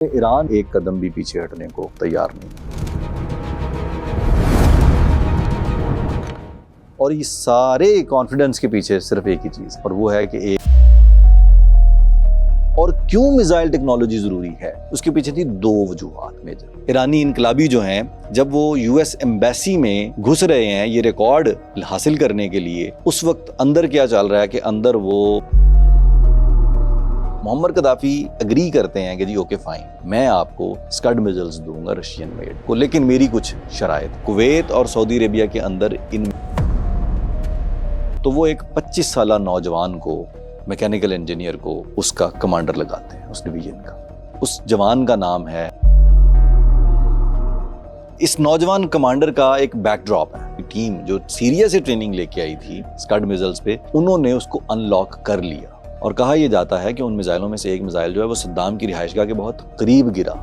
ایران ایک قدم بھی پیچھے ہٹنے کو تیار نہیں، اور یہ سارے کانفیڈنس کے پیچھے صرف ایک ہی چیز، اور وہ ہے کہ اور کیوں میزائل ٹیکنالوجی ضروری ہے، اس کے پیچھے تھی دو وجوہات میجر۔ ایرانی انقلابی جو ہیں جب وہ یو ایس ایمبیسی میں گھس رہے ہیں یہ ریکارڈ حاصل کرنے کے لیے، اس وقت اندر کیا چل رہا ہے کہ اندر وہ محمد قذافی اگری کرتے ہیں کہ جی اوکے فائن، میں آپ کو اسکڈ میزائلز دوں گا رشین میڈ کو، لیکن میری کچھ شرائط۔ کویت اور سعودی عربیہ کے اندر تو وہ ایک 25 سالہ نوجوان کو، میکینیکل انجینئر کو اس کا کمانڈر لگاتے ہیں، اس ڈویژن کا۔ اس جوان کا نام ہے، اس نوجوان کمانڈر کا ایک بیک ڈراپ ہے، ٹیم جو سیریا سے ٹریننگ لے کے آئی تھی اسکڈ میزائلز پہ، انہوں نے اس کو ان لاک کر لیا، اور کہا یہ جاتا ہے کہ ان میزائلوں میں سے ایک میزائل جو ہے وہ صدام کی رہائش گاہ کے بہت قریب گرا۔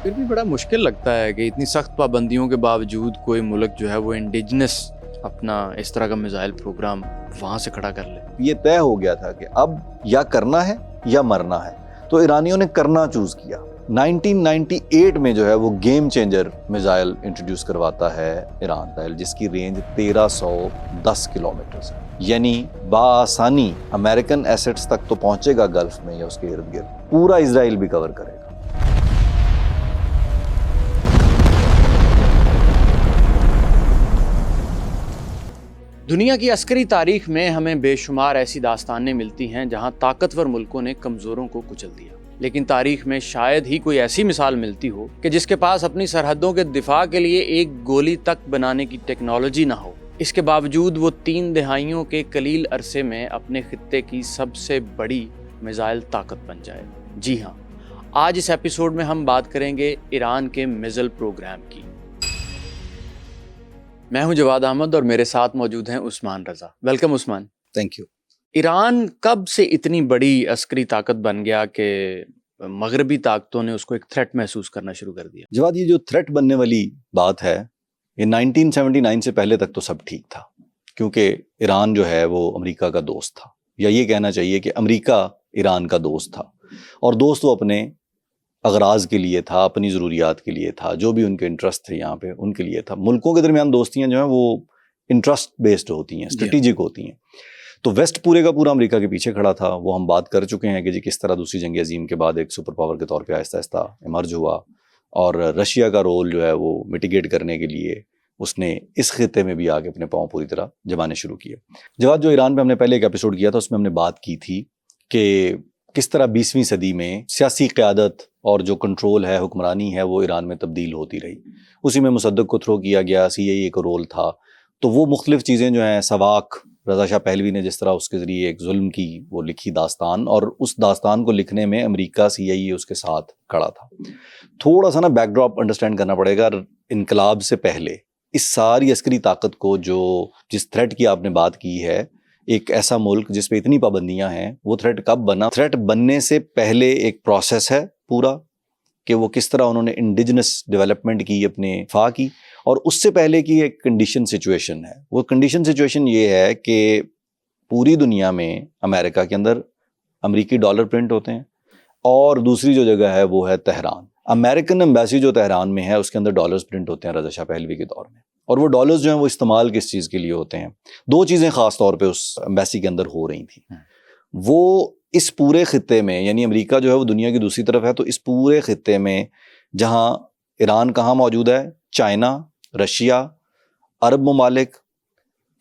پھر بھی بڑا مشکل لگتا ہے کہ اتنی سخت پابندیوں کے باوجود کوئی ملک جو ہے وہ انڈیجنس اپنا اس طرح کا میزائل پروگرام وہاں سے کھڑا کر لے۔ یہ طے ہو گیا تھا کہ اب یا کرنا ہے یا مرنا ہے، تو ایرانیوں نے کرنا چوز کیا۔ 1998 میں جو ہے وہ گیم چینجر میزائل انٹروڈیوس کرواتا ہے ایران، جس کی رینج 1310 کلومیٹر ہے، یعنی بآسانی امریکن ایسٹس تک تو پہنچے گا گلف میں یا اس کے ارد گرد، پورا اسرائیل بھی کور کرے گا۔ دنیا کی عسکری تاریخ میں ہمیں بے شمار ایسی داستانیں ملتی ہیں جہاں طاقتور ملکوں نے کمزوروں کو کچل دیا، لیکن تاریخ میں شاید ہی کوئی ایسی مثال ملتی ہو کہ جس کے پاس اپنی سرحدوں کے دفاع کے لیے ایک گولی تک بنانے کی ٹیکنالوجی نہ ہو۔ اس کے باوجود وہ 3 دہائیوں کے قلیل عرصے میں اپنے خطے کی سب سے بڑی میزائل طاقت بن جائے۔ جی ہاں، آج اس ایپیسوڈ میں ہم بات کریں گے ایران کے میزائل پروگرام کی۔ میں ہوں جواد احمد اور میرے ساتھ موجود ہیں Usman Raza. Welcome Usman. Thank you. Iran کب سے اتنی بڑی عسکری طاقت بن گیا کہ مغربی طاقتوں نے اس کو ایک تھریٹ محسوس کرنا شروع کر دیا؟ جواد، یہ جو تھریٹ بننے والی بات ہے، یہ 1979 سے پہلے تک تو سب ٹھیک تھا، کیونکہ ایران جو ہے وہ امریکا کا دوست تھا، یا یہ کہنا چاہیے کہ امریکہ ایران کا دوست تھا، اور دوست وہ اپنے اغراض کے لیے تھا، اپنی ضروریات کے لیے تھا، جو بھی ان کے انٹرسٹ تھے یہاں پہ ان کے لیے تھا۔ ملکوں کے درمیان دوستیاں جو ہیں وہ انٹرسٹ بیسڈ ہوتی ہیں، اسٹریٹجک ہوتی ہیں۔ تو ویسٹ پورے کا پورا امریکہ کے پیچھے کھڑا تھا۔ وہ ہم بات کر چکے ہیں کہ جی کس طرح دوسری جنگ عظیم کے بعد ایک سپر پاور کے طور پہ آہستہ آہستہ ایمرج ہوا، اور رشیا کا رول جو ہے وہ میٹیگیٹ کرنے کے لیے اس نے اس خطے میں بھی آگے اپنے پاؤں پوری طرح جمانے شروع کیے۔ جواد، جو ایران پہ ہم نے پہلے ایک ایپیسوڈ کیا تھا اس میں ہم نے بات کی تھی کہ کس طرح 20ویں صدی میں سیاسی قیادت اور جو کنٹرول ہے، حکمرانی ہے، وہ ایران میں تبدیل ہوتی رہی۔ اسی میں مصدق کو تھرو کیا گیا، CIA کا رول تھا۔ تو وہ مختلف چیزیں جو ہیں، سواک رضا شاہ پہلوی نے جس طرح اس کے ذریعے ایک ظلم کی وہ لکھی داستان، اور اس داستان کو لکھنے میں امریکہ CIA اس کے ساتھ کھڑا تھا۔ تھوڑا سا نا بیک ڈراپ انڈرسٹینڈ کرنا پڑے گا۔ انقلاب سے پہلے اس ساری عسکری طاقت کو جس تھریٹ کی آپ نے بات کی ہے، ایک ایسا ملک جس پہ اتنی پابندیاں ہیں، وہ تھریٹ کب بنا؟ تھریٹ بننے سے پہلے ایک پروسیس ہے پورا، کہ وہ کس طرح انہوں نے انڈیجنس ڈیولپمنٹ کی، اپنے دفاع کی، اور اس سے پہلے کی ایک کنڈیشن سچویشن ہے۔ وہ کنڈیشن سچویشن یہ ہے کہ پوری دنیا میں امریکہ کے اندر امریکی ڈالر پرنٹ ہوتے ہیں، اور دوسری جو جگہ ہے وہ ہے تہران۔ امریکن ایمبیسی جو تہران میں ہے اس کے اندر ڈالرز پرنٹ ہوتے ہیں رضا شاہ پہلوی کے دور میں، اور وہ ڈالرز جو ہیں وہ استعمال کس چیز کے لیے ہوتے ہیں؟ 2 چیزیں خاص طور پہ اس ایمبیسی کے اندر ہو رہی تھیں۔ وہ اس پورے خطے میں، یعنی امریکہ جو ہے وہ دنیا کی دوسری طرف ہے، تو اس پورے خطے میں جہاں ایران کہاں موجود ہے؟ چائنا، رشیا، عرب ممالک،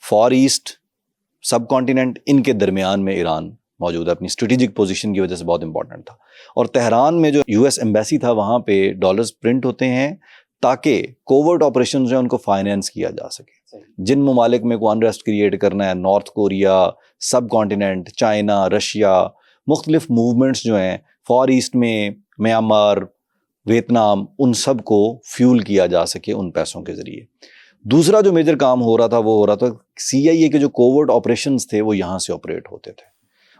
فار ایسٹ، سب کانٹیننٹ، ان کے درمیان میں ایران موجود ہے، اپنی اسٹریٹجک پوزیشن کی وجہ سے بہت امپورٹنٹ تھا۔ اور تہران میں جو US ایمبیسی تھا وہاں پہ ڈالرز پرنٹ ہوتے ہیں تاکہ کوورٹ آپریشنز جو ہیں ان کو فائنینس کیا جا سکے۔ جن ممالک میں کوئی انریسٹ کریٹ کرنا ہے، نارتھ کوریا، سب کانٹیننٹ، چائنا، رشیا، مختلف موومنٹس جو ہیں فار ایسٹ میں، میانمار، ویتنام، ان سب کو فیول کیا جا سکے ان پیسوں کے ذریعے۔ دوسرا جو میجر کام ہو رہا تھا وہ ہو رہا تھا CIA کے جو کوورٹ آپریشنز تھے وہ یہاں سے آپریٹ ہوتے تھے،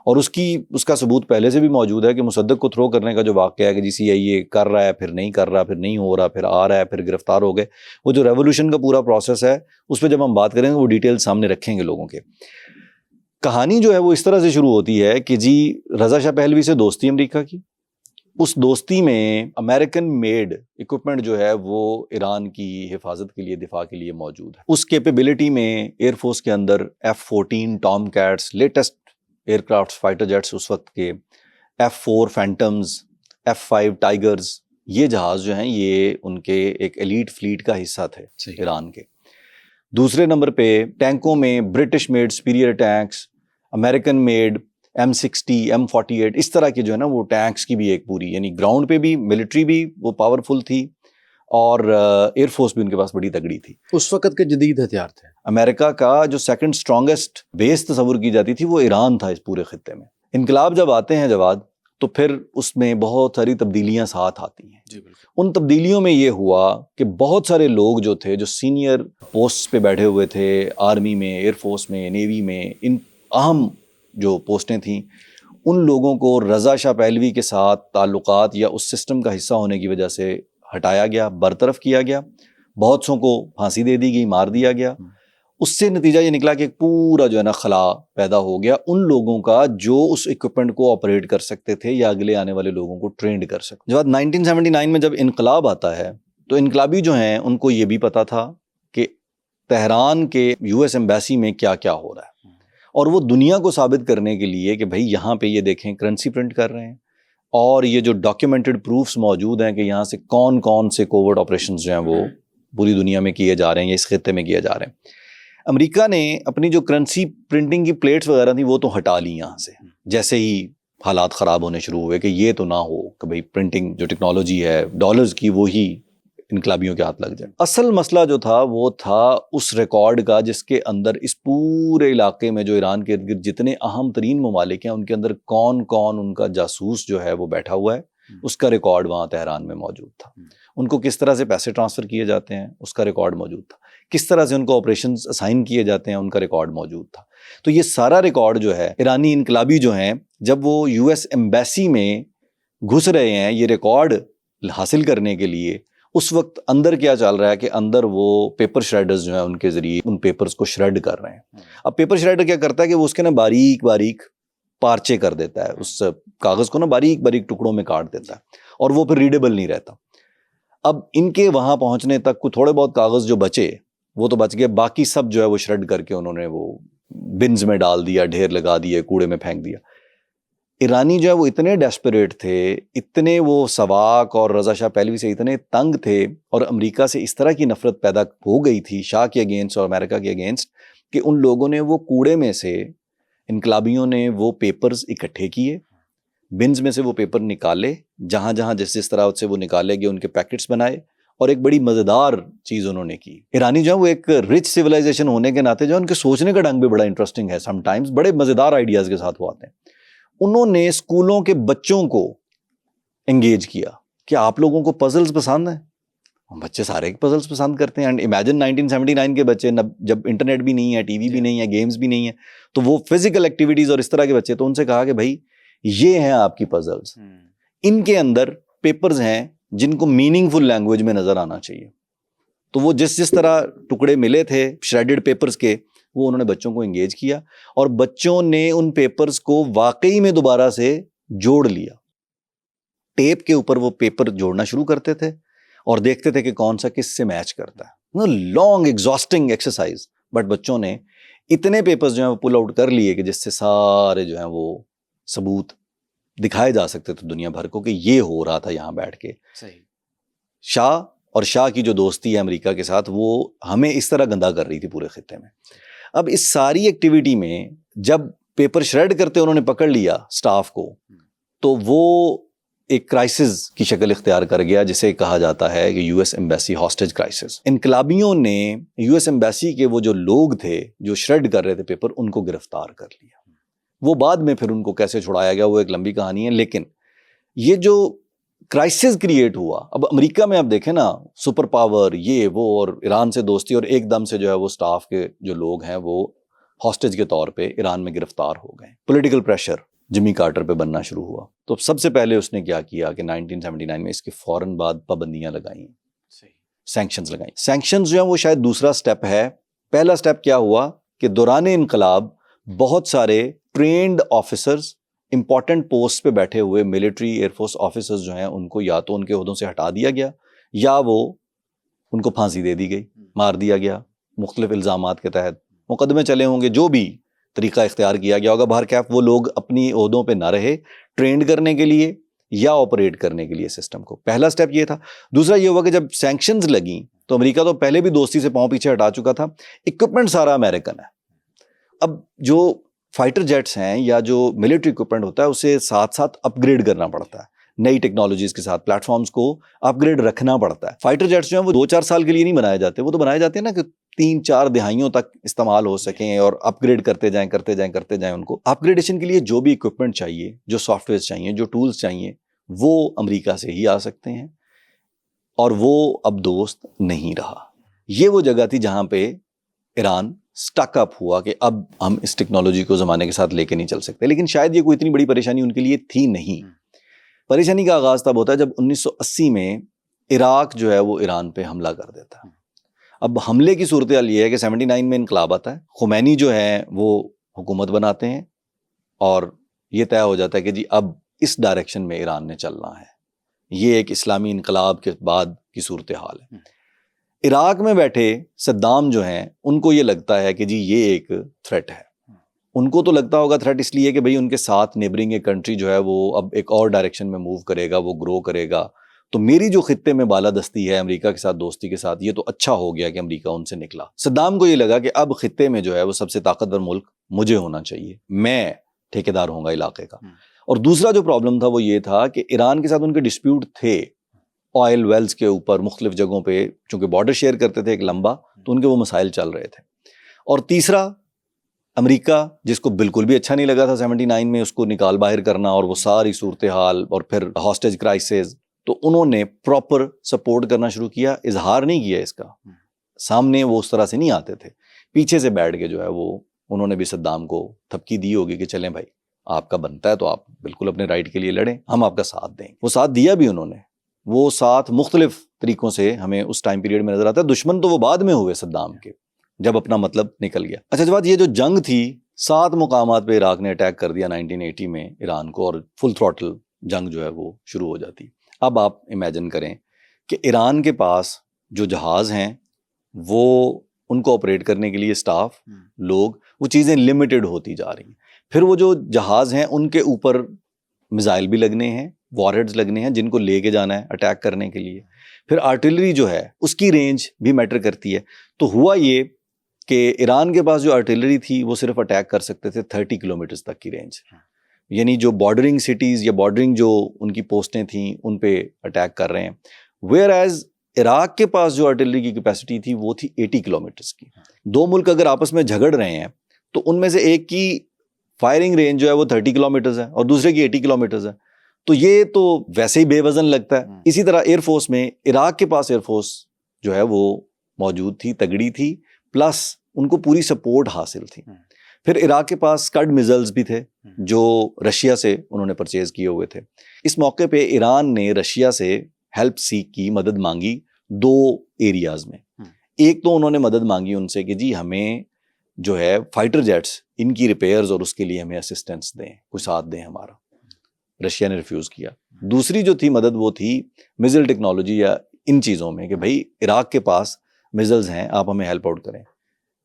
اور اس کا ثبوت پہلے سے بھی موجود ہے کہ مصدق کو تھرو کرنے کا جو واقعہ ہے کہ جی CIA کر رہا ہے، پھر نہیں کر رہا، پھر نہیں ہو رہا، پھر آ رہا ہے، پھر گرفتار ہو گئے، وہ جو ریولوشن کا پورا پروسیس ہے اس پہ جب ہم بات کریں گے وہ ڈیٹیل سامنے رکھیں گے لوگوں کے۔ کہانی جو ہے وہ اس طرح سے شروع ہوتی ہے کہ جی رضا شاہ پہلوی سے دوستی امریکہ کی، اس دوستی میں امریکن میڈ اکوپمنٹ جو ہے وہ ایران کی حفاظت کے لیے، دفاع کے لیے موجود ہے۔ اس کیپیبلٹی میں ایئر فورس کے اندر F-14 Tomcats, latest aircraft fighter jets اس وقت کے، F-4 فینٹمز، F-5 ٹائیگرز، یہ جہاز جو ہیں یہ ان کے ایک ایلیٹ فلیٹ کا حصہ تھے ایران کے۔ دوسرے نمبر پہ ٹینکوں میں British made superior tanks, American made M60 M48 اس طرح کے جو ہے نا وہ ٹینکس کی بھی ایک پوری، یعنی گراؤنڈ پہ بھی ملٹری بھی وہ پاورفل تھی اور ایئر فورس بھی ان کے پاس بڑی تگڑی تھی۔ اس وقت کے جدید ہتھیار تھے۔ امریکہ کا جو سیکنڈ اسٹرانگسٹ بیس تصور کی جاتی تھی وہ ایران تھا اس پورے خطے میں۔ انقلاب جب آتے ہیں جواد تو پھر اس میں بہت ساری تبدیلیاں ساتھ آتی ہیں۔ جی بالکل۔ ان تبدیلیوں میں یہ ہوا کہ بہت سارے لوگ جو تھے جو سینئر پوسٹ پہ بیٹھے ہوئے تھے، آرمی میں، ایئر فورس میں، نیوی میں، ان اہم جو پوسٹیں تھیں، ان لوگوں کو رضا شاہ پہلوی کے ساتھ تعلقات یا اس سسٹم کا حصہ ہونے کی وجہ سے ہٹایا گیا، برطرف کیا گیا، بہت سوں کو پھانسی دے دی گئی، مار دیا گیا۔ اس سے نتیجہ یہ نکلا کہ ایک پورا جو ہے نا خلا پیدا ہو گیا ان لوگوں کا جو اس اکوپمنٹ کو آپریٹ کر سکتے تھے یا اگلے آنے والے لوگوں کو ٹرینڈ کر سکتے۔ جب 1979 میں جب انقلاب آتا ہے تو انقلابی جو ہیں ان کو یہ بھی پتا تھا کہ تہران کے US ایمبیسی میں کیا کیا ہو رہا ہے، اور وہ دنیا کو ثابت کرنے کے لیے کہ بھائی یہاں پہ یہ دیکھیں کرنسی پرنٹ کر رہے ہیں، اور یہ جو ڈاکیومنٹڈ پروفز موجود ہیں کہ یہاں سے کون کون سے کوورٹ آپریشنز جو ہیں وہ پوری دنیا میں کیے جا رہے ہیں یا اس خطے میں کیے جا رہے ہیں۔ امریکہ نے اپنی جو کرنسی پرنٹنگ کی پلیٹس وغیرہ تھیں وہ تو ہٹا لی یہاں سے، جیسے ہی حالات خراب ہونے شروع ہوئے کہ یہ تو نہ ہو کہ بھئی پرنٹنگ جو ٹیکنالوجی ہے ڈالرز کی وہی انقلابیوں کے ہاتھ لگ جائے۔ اصل مسئلہ جو تھا وہ تھا اس ریکارڈ کا جس کے اندر اس پورے علاقے میں جو ایران کے ارد گرد جتنے اہم ترین ممالک ہیں ان کے اندر کون کون ان کا جاسوس جو ہے وہ بیٹھا ہوا ہے، اس کا ریکارڈ وہاں تہران میں موجود تھا۔ ان کو کس طرح سے پیسے ٹرانسفر کیے جاتے ہیں اس کا ریکارڈ موجود تھا، کس طرح سے ان کو آپریشنز اسائن کیے جاتے ہیں ان کا ریکارڈ موجود تھا۔ تو یہ سارا ریکارڈ جو ہے ایرانی انقلابی جو ہیں جب وہ US ایمبیسی میں گھس رہے ہیں یہ ریکارڈ حاصل کرنے کے لیے، اس وقت اندر کیا چل رہا ہے کہ اندر وہ پیپر شریڈرز جو ہیں ان کے ذریعے ان پیپرز کو شریڈ کر رہے ہیں۔ اب پیپر شریڈر کیا کرتا ہے کہ وہ اس کے نا باریک باریک پارچے کر دیتا ہے، اس کاغذ کو نا باریک باریک ٹکڑوں میں کاٹ دیتا ہے اور وہ پھر ریڈیبل نہیں رہتا۔ اب ان کے وہاں پہنچنے تک کوئی تھوڑے بہت کاغذ جو بچے وہ تو بچ گئے، باقی سب جو ہے وہ شریڈ کر کے انہوں نے وہ بنز میں ڈال دیا، ڈھیر لگا دیے، کوڑے میں پھینک دیا۔ ایرانی جو ہے وہ اتنے ڈیسپریٹ تھے، اتنے وہ سواک اور رضا شاہ پہلوی سے اتنے تنگ تھے، اور امریکہ سے اس طرح کی نفرت پیدا ہو گئی تھی شاہ کے اگینسٹ اور امریکہ کے اگینسٹ کہ ان لوگوں نے وہ کوڑے میں سے انقلابیوں نے وہ پیپرز اکٹھے کیے، بنز میں سے وہ پیپر نکالے، جہاں جہاں جس طرح سے وہ نکالے گئے ان کے پیکٹس بنائے، اور ایک بڑی مزیدار چیز انہوں نے کی۔ ایرانی جو ہے وہ ایک رچ سویلائزیشن ہونے کے ناطے جو ان کے سوچنے کا ڈھنگ بھی بڑا انٹرسٹنگ ہے، سم ٹائمز بڑے مزیدار آئیڈیاز کے ساتھ وہ آتے ہیں۔ انہوں نے اسکولوں کے بچوں کو انگیج کیا کہ آپ لوگوں کو پزلز پسند ہیں، بچے سارے پزلز پسند کرتے ہیں، اینڈ امیجن 1979 کے بچے جب انٹرنیٹ بھی نہیں ہے، ٹی وی بھی نہیں ہے، گیمز بھی نہیں ہے، تو وہ فزیکل ایکٹیویٹیز اور اس طرح کے بچے، تو ان سے کہا کہ بھائی یہ ہیں آپ کی پزلز، ان کے اندر پیپرز ہیں جن کو میننگ فل لینگویج میں نظر آنا چاہیے۔ تو وہ جس طرح ٹکڑے ملے تھے شریڈڈ پیپرز کے، وہ انہوں نے بچوں کو انگیج کیا، اور بچوں نے ان پیپرز کو واقعی میں دوبارہ سے جوڑ لیا۔ ٹیپ کے اوپر وہ پیپر جوڑنا شروع کرتے تھے اور دیکھتے تھے کہ کون سا کس سے میچ کرتا ہے۔ لانگ ایگزاسٹنگ ایکسرسائز، بٹ بچوں نے اتنے پیپرز جو ہیں وہ پل آؤٹ کر لیے کہ جس سے سارے جو ہیں وہ ثبوت دکھائے جا سکتے تھے دنیا بھر کو کہ یہ ہو رہا تھا یہاں بیٹھ کے۔ شاہ اور شاہ کی جو دوستی ہے امریکہ کے ساتھ وہ ہمیں اس طرح گندا کر رہی تھی پورے خطے میں۔ اب اس ساری ایکٹیویٹی میں جب پیپر شریڈ کرتے انہوں نے پکڑ لیا سٹاف کو، تو وہ ایک کرائسس کی شکل اختیار کر گیا جسے کہا جاتا ہے کہ US ایمبیسی ہاسٹیج کرائسس۔ انقلابیوں نے US ایمبیسی کے وہ جو لوگ تھے جو شریڈ کر رہے تھے پیپر، ان کو گرفتار کر لیا۔ وہ بعد میں پھر ان کو کیسے چھڑایا گیا وہ ایک لمبی کہانی ہے، لیکن یہ جو کرائسس کریٹ ہوا، اب امریکہ میں آپ دیکھیں نا سپر پاور یہ وہ، اور ایران سے دوستی، اور ایک دم سے جو ہے وہ سٹاف کے جو لوگ ہیں وہ ہاسٹیج کے طور پہ ایران میں گرفتار ہو گئے۔ پولیٹیکل پریشر جمی کارٹر پہ بننا شروع ہوا، تو سب سے پہلے اس نے کیا کیا کہ 1979 میں اس کے فوراً بعد پابندیاں لگائیں، سینکشنز لگائیں۔ سینکشنز جو ہیں وہ شاید دوسرا سٹیپ ہے۔ پہلا سٹیپ کیا ہوا کہ دوران انقلاب بہت سارے ٹرینڈ آفیسرز امپورٹنٹ پوسٹ پہ بیٹھے ہوئے ملٹری ایئر فورس آفیسرز جو ہیں ان کو یا تو ان کے عہدوں سے ہٹا دیا گیا یا وہ ان کو پھانسی دے دی گئی، مار دیا گیا مختلف الزامات کے تحت، مقدمے چلے ہوں گے، جو بھی طریقہ اختیار کیا گیا ہوگا، بہرکیف وہ لوگ اپنی عہدوں پہ نہ رہے ٹرینڈ کرنے کے لیے یا آپریٹ کرنے کے لیے سسٹم کو۔ پہلا سٹیپ یہ تھا۔ دوسرا یہ ہوا کہ جب سینکشنز لگیں تو امریکہ تو پہلے بھی دوستی سے پاؤں پیچھے ہٹا چکا تھا، اکوپمنٹ سارا امریکن ہے۔ اب جو فائٹر جیٹس ہیں یا جو ملٹری اکوپمنٹ ہوتا ہے اسے ساتھ ساتھ اپ گریڈ کرنا پڑتا ہے، نئی ٹیکنالوجیز کے ساتھ پلیٹ فارمز کو اپ گریڈ رکھنا پڑتا ہے۔ فائٹر جیٹس جو ہیں وہ 2-4 سال کے لیے نہیں بنائے جاتے، وہ تو بنائے جاتے ہیں نا کہ 3-4 دہائیوں تک استعمال ہو سکیں اور اپ گریڈ کرتے جائیں ان کو۔ اپ گریڈیشن کے لیے جو بھی اکوپمنٹ چاہیے، جو سافٹ ویئر چاہیے، جو ٹولز چاہیے، وہ امریکہ سے ہی آ سکتے ہیں، اور وہ اب دوست نہیں رہا۔ یہ وہ جگہ تھی جہاں پہ ایران سٹک اپ ہوا کہ اب ہم اس ٹیکنالوجی کو زمانے کے ساتھ لے کے نہیں چل سکتے۔ لیکن شاید یہ کوئی اتنی بڑی پریشانی ان کے لیے تھی نہیں۔ پریشانی کا آغاز تب ہوتا ہے جب 1980 میں عراق جو ہے وہ ایران پہ حملہ کر دیتا ہے۔ اب حملے کی صورتحال یہ ہے کہ 79 میں انقلاب آتا ہے، خمینی جو ہے وہ حکومت بناتے ہیں اور یہ طے ہو جاتا ہے کہ جی اب اس ڈائریکشن میں ایران نے چلنا ہے۔ یہ ایک اسلامی انقلاب کے بعد کی صورتحال ہے۔ عراق میں بیٹھے صدام جو ہیں ان کو یہ لگتا ہے کہ جی یہ ایک تھریٹ ہے۔ ان کو تو لگتا ہوگا تھریٹ اس لیے کہ بھئی ان کے ساتھ نیبرنگ ایک کنٹری جو ہے وہ اب ایک اور ڈائریکشن میں موو کرے گا، وہ گرو کرے گا، تو میری جو خطے میں بالادستی ہے امریکہ کے ساتھ دوستی کے ساتھ، یہ تو اچھا ہو گیا کہ امریکہ ان سے نکلا۔ صدام کو یہ لگا کہ اب خطے میں جو ہے وہ سب سے طاقتور ملک مجھے ہونا چاہیے، میں ٹھیکیدار ہوں گا علاقے کا۔ اور دوسرا جو پرابلم تھا وہ یہ تھا کہ ایران کے ساتھ ان کے ڈسپیوٹ تھے آئل ویلز کے اوپر مختلف جگہوں پہ، چونکہ بارڈر شیئر کرتے تھے ایک لمبا، تو ان کے وہ مسائل چل رہے تھے۔ اور تیسرا امریکہ، جس کو بالکل بھی اچھا نہیں لگا تھا 79 میں اس کو نکال باہر کرنا اور وہ ساری صورتحال اور پھر ہاسٹیج کرائسس، تو انہوں نے پراپر سپورٹ کرنا شروع کیا، اظہار نہیں کیا اس کا، سامنے وہ اس طرح سے نہیں آتے تھے، پیچھے سے بیٹھ کے جو ہے وہ انہوں نے بھی صدام کو تھپکی دی ہوگی کہ چلیں بھائی آپ کا بنتا ہے تو آپ بالکل اپنے رائٹ کے لیے لڑیں، ہم آپ کا ساتھ دیں۔ وہ ساتھ دیا بھی انہوں نے، وہ ساتھ مختلف طریقوں سے ہمیں اس ٹائم پیریڈ میں نظر آتا ہے۔ دشمن تو وہ بعد میں ہوئے صدام کے، جب اپنا مطلب نکل گیا۔ اچھا جب یہ جو جنگ تھی 7 مقامات پہ عراق نے اٹیک کر دیا 1980 میں ایران کو، اور فل تھروٹل جنگ جو ہے وہ شروع ہو جاتی۔ اب آپ امیجن کریں کہ ایران کے پاس جو جہاز ہیں وہ ان کو آپریٹ کرنے کے لیے سٹاف، لوگ، وہ چیزیں لمیٹڈ ہوتی جا رہی ہیں۔ پھر وہ جو جہاز ہیں ان کے اوپر میزائل بھی لگنے ہیں، وار ہیڈز لگنے ہیں جن کو لے کے جانا ہے اٹیک کرنے کے لیے۔ پھر آرٹلری جو ہے اس کی رینج بھی میٹر کرتی ہے۔ تو ہوا یہ کہ ایران کے پاس جو آرٹلری تھی وہ صرف اٹیک کر سکتے تھے 30 کلومیٹرز تک کی رینج، یعنی جو بارڈرنگ سٹیز یا بارڈرنگ جو ان کی پوسٹیں تھیں ان پہ اٹیک کر رہے ہیں۔ ویئر ایز عراق کے پاس جو آرٹلری کی کیپیسٹی تھی وہ تھی 80 کلومیٹرز کی۔ دو ملک اگر آپس میں جھگڑ رہے ہیں تو ان میں سے ایک کی فائرنگ رینج جو ہے وہ 30 کلومیٹرز ہے اور دوسرے کی 80 کلومیٹرز ہے، تو یہ تو ویسے ہی بے وزن لگتا ہے۔ اسی طرح ایئر فورس میں عراق کے پاس ایئر فورس جو ہے وہ موجود تھی، تگڑی تھی، پلس ان کو پوری سپورٹ حاصل تھی۔ پھر عراق کے پاس اسکڈ میزائلز بھی تھے جو رشیا سے انہوں نے پرچیز کیے ہوئے تھے۔ اس موقع پہ ایران نے رشیا سے ہیلپ سیک کی، مدد مانگی 2 ایریاز میں۔ ایک تو انہوں نے مدد مانگی ان سے کہ جی ہمیں جو ہے فائٹر جیٹس ان کی ریپیئرز اور اس کے لیے ہمیں اسسٹنس دیں، کوئی ساتھ دیں ہمارا۔ رشیا نے ریفیوز کیا۔ دوسری جو تھی مدد وہ تھی میزل ٹیکنالوجی یا ان چیزوں میں کہ بھائی عراق کے پاس میزلز ہیں، آپ ہمیں ہیلپ آؤٹ کریں۔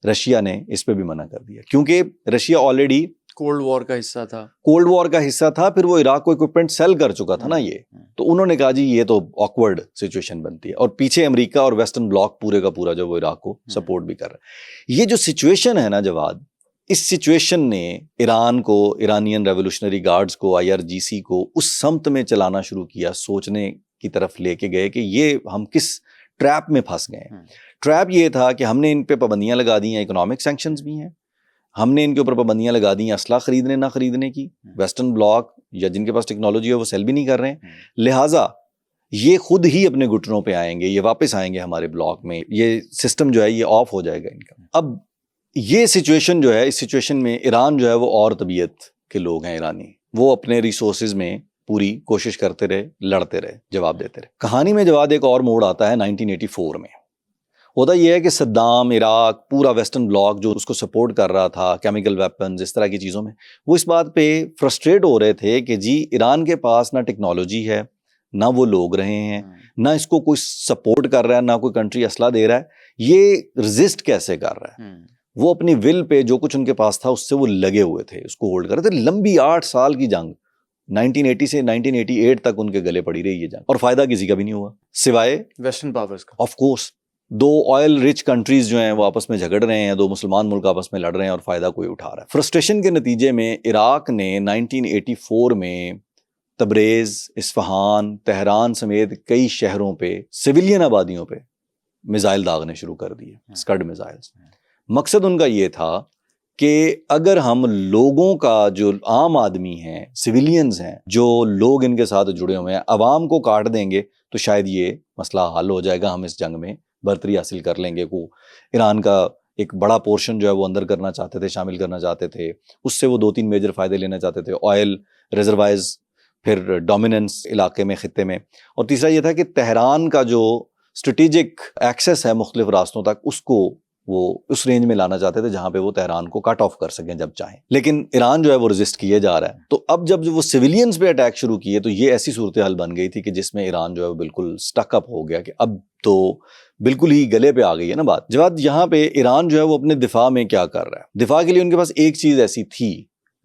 رشیا نے اس پہ بھی منع کر دیا کیونکہ رشیا آلریڈی کولڈ وار کا حصہ تھا، پھر وہ عراق کو اکوپمنٹ سیل کر چکا تھا نا یہ، تو انہوں نے کہا جی یہ تو آکورڈ سچویشن بنتی ہے، اور پیچھے امریکہ اور ویسٹرن بلاک پورے کا پورا جو وہ عراق کو سپورٹ بھی کر رہا ہے۔ یہ جو سچویشن ہے نا جواد، اس سچویشن نے ایران کو، ایرانین ریولوشنری گارڈز کو، IRGC کو اس سمت میں چلانا شروع کیا، سوچنے کی طرف لے کے گئے کہ یہ ہم کس ٹریپ میں پھنس گئے ہیں۔ ٹریپ یہ تھا کہ ہم نے ان پہ پابندیاں لگا دی ہیں، اکنامک سینکشنز بھی ہیں، ہم نے ان کے اوپر پابندیاں لگا دی ہیں اسلحہ خریدنے نہ خریدنے کی، ویسٹرن بلاک یا جن کے پاس ٹیکنالوجی ہے وہ سیل بھی نہیں کر رہے ہیں، لہٰذا یہ خود ہی اپنے گھٹنوں پہ آئیں گے، یہ واپس آئیں گے ہمارے بلاک میں، یہ سسٹم جو ہے یہ آف ہو جائے گا ان کا۔ اب یہ سچویشن جو ہے، اس سچویشن میں ایران جو ہے وہ اور طبیعت کے لوگ ہیں ایرانی، وہ اپنے ریسورسز میں پوری کوشش کرتے رہے، لڑتے رہے، جواب دیتے رہے۔ کہانی میں جواب ایک اور موڑ آتا ہے 1984 میں۔ ہوتا یہ ہے کہ صدام، عراق، پورا ویسٹرن بلاک جو اس کو سپورٹ کر رہا تھا کیمیکل ویپنز اس طرح کی چیزوں میں، وہ اس بات پہ فرسٹریٹ ہو رہے تھے کہ جی ایران کے پاس نہ ٹیکنالوجی ہے، نہ وہ لوگ رہے ہیں، نہ اس کو کوئی سپورٹ کر رہا ہے، نہ کوئی کنٹری اسلحہ دے رہا ہے، یہ رزسٹ کیسے کر رہا ہے؟ وہ اپنی ول پہ جو کچھ ان کے پاس تھا اس سے وہ لگے ہوئے تھے، اس کو ہولڈ کر رہے تھے. لمبی 8 سال کی جنگ 1980 سے 1988 تک ان کے گلے پڑی رہی یہ جنگ، اور فائدہ کسی کا بھی نہیں ہوا سوائے ویسٹرن پاورز کا. Of course 2 oil rich countries جو ہیں وہ آپس میں جھگڑ رہے ہیں، 2 مسلمان ملک آپس میں لڑ رہے ہیں اور فائدہ کوئی اٹھا رہا ہے. فرسٹریشن کے نتیجے میں عراق نے 1984 میں تبریز، اصفہان، تہران سمیت کئی شہروں پہ سویلین آبادیوں پہ میزائل داغنے شروع کر دیے، اسکڈ میزائلز. مقصد ان کا یہ تھا کہ اگر ہم لوگوں کا، جو عام آدمی ہیں، سویلینز ہیں، جو لوگ ان کے ساتھ جڑے ہوئے ہیں، عوام کو کاٹ دیں گے تو شاید یہ مسئلہ حل ہو جائے گا، ہم اس جنگ میں برتری حاصل کر لیں گے. کو ایران کا ایک بڑا پورشن جو ہے وہ اندر کرنا چاہتے تھے، شامل کرنا چاہتے تھے، اس سے وہ 2-3 میجر فائدے لینا چاہتے تھے، آئل ریزروائرز، پھر ڈومیننس علاقے میں، خطے میں، اور تیسرا یہ تھا کہ تہران کا جو اسٹریٹجک ایکسیس ہے مختلف راستوں تک، اس کو وہ اس رینج میں لانا چاہتے تھے جہاں پہ وہ تہران کو کٹ آف کر سکیں جب چاہیں. لیکن ایران جو ہے وہ ریزسٹ کیے جا رہا ہے. تو اب جب وہ سویلینز پہ اٹیک شروع کیے تو یہ ایسی صورتحال بن گئی تھی کہ جس میں ایران جو ہے وہ بالکل سٹک اپ ہو گیا کہ اب تو بالکل ہی گلے پہ آ گئی ہے نا بات. جواد یہاں پہ ایران جو ہے وہ اپنے دفاع میں کیا کر رہا ہے؟ دفاع کے لیے ان کے پاس ایک چیز ایسی تھی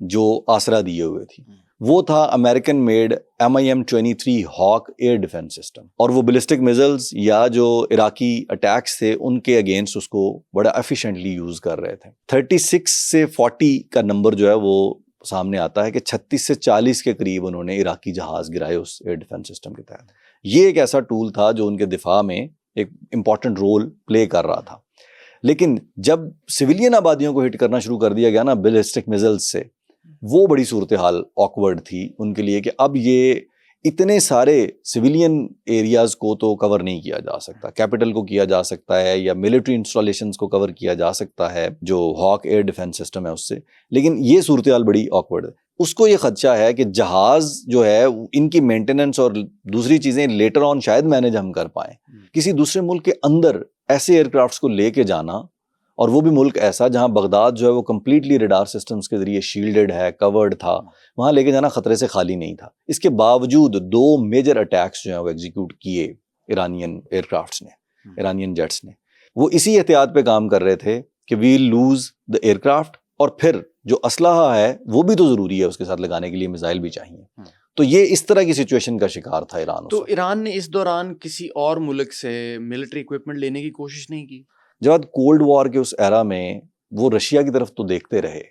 جو آسرا دیے ہوئے تھی، وہ تھا American made MIM-23 Hawk air defence system. اور وہ بلسٹک میزلز یا جو عراقی اٹیکس تھے ان کے اگینسٹ اس کو بڑا ایفیشینٹلی یوز کر رہے تھے. 36 سے 40 کا نمبر جو ہے وہ سامنے آتا ہے کہ 36 سے 40 کے قریب انہوں نے عراقی جہاز گرائے اس ایئر ڈیفنس سسٹم کے تحت. یہ ایک ایسا ٹول تھا جو ان کے دفاع میں ایک امپورٹنٹ رول پلے کر رہا تھا. لیکن جب سویلین آبادیوں کو ہٹ کرنا شروع کر دیا گیا نا بلسٹک میزلز سے، وہ بڑی صورتحال آکورڈ تھی ان کے لیے کہ اب یہ اتنے سارے سویلین ایریاز کو تو کور نہیں کیا جا سکتا. کیپٹل کو کیا جا سکتا ہے یا ملٹری انسٹالیشنز کو کور کیا جا سکتا ہے جو ہاک ایئر ڈیفنس سسٹم ہے اس سے، لیکن یہ صورتحال بڑی آکورڈ ہے. اس کو یہ خدشہ ہے کہ جہاز جو ہے ان کی مینٹیننس اور دوسری چیزیں لیٹر آن شاید مینج ہم کر پائیں. کسی دوسرے ملک کے اندر ایسے ایئر کرافٹس کو لے کے جانا، اور وہ بھی ملک ایسا جہاں بغداد جو ہے وہ کمپلیٹلی ریڈار سسٹمز کے ذریعے شیلڈڈ ہے، کورڈ تھا، وہاں لے کے جانا خطرے سے خالی نہیں تھا. اس کے باوجود 2 میجر اٹیکس جو ہیں وہ ایگزیکیوٹ کیے ایرانین ایئر کرافٹس نے، ایرانین جیٹس نے. وہ اسی احتیاط پہ کام کر رہے تھے کہ well lose the year craft, اور پھر جو اسلحہ ہے وہ بھی تو ضروری ہے اس کے ساتھ لگانے کے لیے، میزائل بھی چاہیے. تو یہ اس طرح کی سچویشن کا شکار تھا ایران. تو ایران نے اس دوران کسی اور ملک سے ملٹری اکوپمنٹ لینے کی کوشش نہیں کی؟ جب کولڈ وار کے اس ایرا میں وہ رشیا کی طرف تو دیکھتے رہے